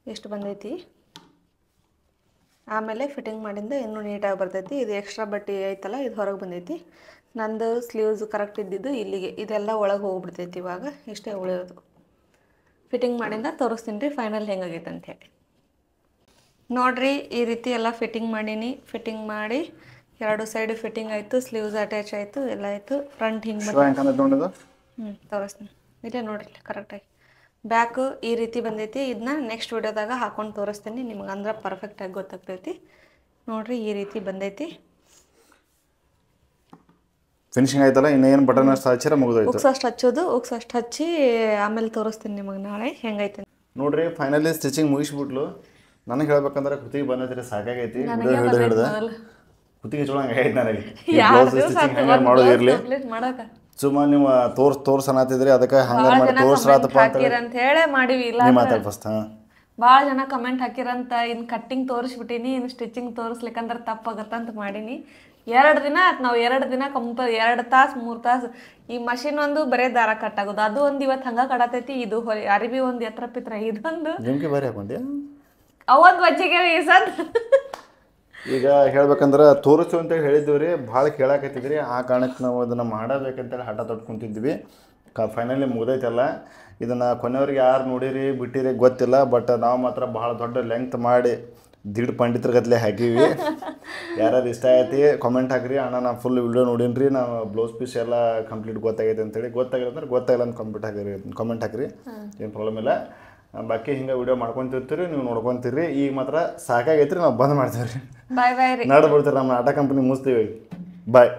ಎಷ್ಟು ಬಂದೈತಿ. ಆಮೇಲೆ ಫಿಟ್ಟಿಂಗ್ ಮಾಡಿಂದ ಇನ್ನೂ ನೀಟಾಗಿ ಬರ್ತೈತಿ. ಇದು ಎಕ್ಸ್ಟ್ರಾ ಬಟ್ಟೆ ಐತಲ್ಲ, ಇದು ಹೊರಗೆ ಬಂದೈತಿ. ನಂದು ಸ್ಲೀವ್ಸ್ ಕರೆಕ್ಟ್ ಇದ್ದಿದ್ದು ಇಲ್ಲಿಗೆ, ಇದೆಲ್ಲ ಒಳಗೆ ಹೋಗ್ಬಿಡ್ತೈತಿ. ಇವಾಗ ಇಷ್ಟೇ ಉಳಿಯೋದು. ಫಿಟ್ಟಿಂಗ್ ಮಾಡಿಂದ ತೋರಿಸ್ತೀನಿ ರೀ ಫೈನಲ್ ಹೆಂಗಾಗೈತೆ ಅಂಥೇಳಿ. ನೋಡಿರಿ, ಈ ರೀತಿ ಎಲ್ಲ ಫಿಟ್ಟಿಂಗ್ ಮಾಡೀನಿ. ಫಿಟ್ಟಿಂಗ್ ಮಾಡಿ 2 ಸೈಡ್ ಫಿಟ್ಟಿಂಗ್ ಆಯಿತು, ಸ್ಲೀವ್ಸ್ ಅಟ್ಯಾಚ್ ಆಯಿತು, ಎಲ್ಲ ಆಯಿತು. ಫ್ರಂಟ್ ಹಿಂಗೆ ತೋರಿಸ್ತೀನಿ. ಇಲ್ಲೇ ನೋಡಿರಿ ಕರೆಕ್ಟಾಗಿ. ಬ್ಯಾಕು ಈ ರೀತಿ ಬಂದೈತಿ. ಇದನ್ನ ನೆಕ್ಸ್ಟ್ ವಿಡಿಯೋದಾಗ ಹಾಕೊಂಡು ತೋರಿಸ್ತೀನಿ ನಿಮ್ಗೆ, ಅಂದ್ರೆ ಪರ್ಫೆಕ್ಟಾಗಿ ಗೊತ್ತಾಗ್ತೈತಿ. ನೋಡಿರಿ, ಈ ರೀತಿ ಬಂದೈತಿ. ಫಿನಿಶಿಂಗ್ ಆಯ್ತಲ್ಲ, ಇನ್ನೇನು ಬಟನ್ ಅಷ್ಟು ಹಚ್ಚಿರ ಮುಗಿದೋಯ್ತು. ಉಕ್ಸ್ ಅಷ್ಟು ಹಚ್ಚೋದು, ಉಕ್ಸ್ ಅಷ್ಟು ಹಚ್ಚಿ ಆಮೇಲೆ ತೋರಿಸ್ತೀನಿ ನಿಮಗೆ ನಾಳೆ ಹೆಂಗೈತೆ. ನೋಡ್ರಿ, ಫೈನಲಿ ಸ್ಟಿಚಿಂಗ್ ಮುಗಿಸ್ಬಿಟ್ಲು. ನನಗೆ ಹೇಳ್ಬೇಕಂದ್ರೆ ಕುತ್ತಿಗೆ ಬಂದೈತಿ, ಸಾಕಾಗೈತಿ. ಹಿಡ್ದೆ ಕುತ್ತಿಗೆ ಚೊಳಂಗೆ ಆಗೈತೆ ನನಗೆ. ಸ್ಟಿಚಿಂಗ್ ಹಂಗೆ ಮಾಡೋದು ಇರಲಿ, ಸುಮ್ಮನೆ ನೀವು ತೋರ್ಸನತ್ತಿದ್ರಿ, ಅದಕ್ಕೆ ಹಂಗೆ ಮಾಡಿ ತೋರ್ಸ್ರಾತಪ್ಪ ಅಂತ ಹೇಳಿ ಮಾಡಿವಿ. ಇಲ್ಲ ಮಾತಾಡಿ ಫಸ್ಟ್. ಭಾಳ ಜನ ಕಮೆಂಟ್ ಹಾಕಿರಂತ, ಇನ್ನು ಕಟ್ಟಿಂಗ್ ತೋರಿಸ್ಬಿಟ್ಟಿನಿ, ಇನ್ನು ಸ್ಟಿಚಿಂಗ್ ತೋರಿಸ್ಲಿಕ್ಕಂದ್ರೆ ತಪ್ಪಾಗತ್ತಂತ ಮಾಡೀನಿ. 2 ದಿನ ಆಯ್ತು ನಾವು 2 ದಿನ 2 ತಾಸು 3 ತಾಸು ಈ ಮಷಿನ್ ಒಂದು ಬರೇ ದಾರ ಕಟ್ಟಾಗೋದು. ಅದು ಒಂದು ಇವತ್ತು ಹಂಗೆ ಕಡತೈತಿ. ಇದು ಅರಿಬಿ ಒಂದು ಎತ್ರ ಪಿತ್ರ, ಇದೊಂದು ನಿಮ್ಗೆ ಬರೀ ಹಾಕೊಂಡೆ ಅವೊಂದು ವಜ್ಜಿಗೆ ವೀಸನ್. ಈಗ ಹೇಳ್ಬೇಕಂದ್ರೆ ತೋರಿಸ್ತೀವಿ ಅಂತೇಳಿ ಹೇಳಿದ್ವಿ ರೀ, ಭಾಳ ಕೇಳಾಕತ್ತಿದ್ರಿ. ಆ ಕಾರಣಕ್ಕೆ ನಾವು ಅದನ್ನು ಮಾಡಬೇಕಂತೇಳಿ ಹಠ ತೊಟ್ಕೊಂತಿದ್ವಿ. ಫೈನಲಿ ಮುಗ್ದೈತಲ್ಲ. ಇದನ್ನು ಕೊನೆಯವ್ರಿಗೆ ಯಾರು ನೋಡಿರಿ ಬಿಟ್ಟಿರಿ ಗೊತ್ತಿಲ್ಲ, ಬಟ್ ನಾವು ಮಾತ್ರ ಭಾಳ ದೊಡ್ಡ ಲೆಂತ್ ಮಾಡಿ ದಿಡ್ ಪಂಡಿತರ ಗತ್ಲೆ ಹಾಕೀವಿ. ಯಾರ್ಯಾರು ಇಷ್ಟ ಆಯ್ತಿ ಕಾಮೆಂಟ್ ಹಾಕಿರಿ. ಅಣ್ಣ ನಾನು ಫುಲ್ ವಿಡಿಯೋ ನೋಡೀನಿ ರೀ, ನಾವು ಬ್ಲೌಸ್ ಪೀಸ್ ಎಲ್ಲ ಕಂಪ್ಲೀಟ್ ಗೊತ್ತಾಗೈತೆ ಅಂತೇಳಿ. ಗೊತ್ತಾಗಿಲ್ಲ ಅಂದ್ರೆ ಗೊತ್ತಾಗಿಲ್ಲ ಅಂತ ಕಾಮೆಂಟ್ ಹಾಕಿರಿ, ಏನು ಪ್ರಾಬ್ಲಮ್ ಇಲ್ಲ. ಬಾಕಿ ಹಿಂಗೆ ವಿಡಿಯೋ ಮಾಡ್ಕೊತಿರ್ತೀರಿ, ನೀವು ನೋಡ್ಕೊತೀರಿ. ಈಗ ಮಾತ್ರ ಸಾಕಾಗೈತ್ರಿ, ನಾವು ಬಂದ್ ಮಾಡ್ತೀವಿ ರೀ. ಬಾಯ್ ಬಾಯ್ ರೀ. ನಾಡ್ಬಿಡ್ತೀರಿ, ನಮ್ಮ ಆಟ ಕಂಪ್ನಿ ಮುಗಿಸ್ತೀವಿ. ಬಾಯ್.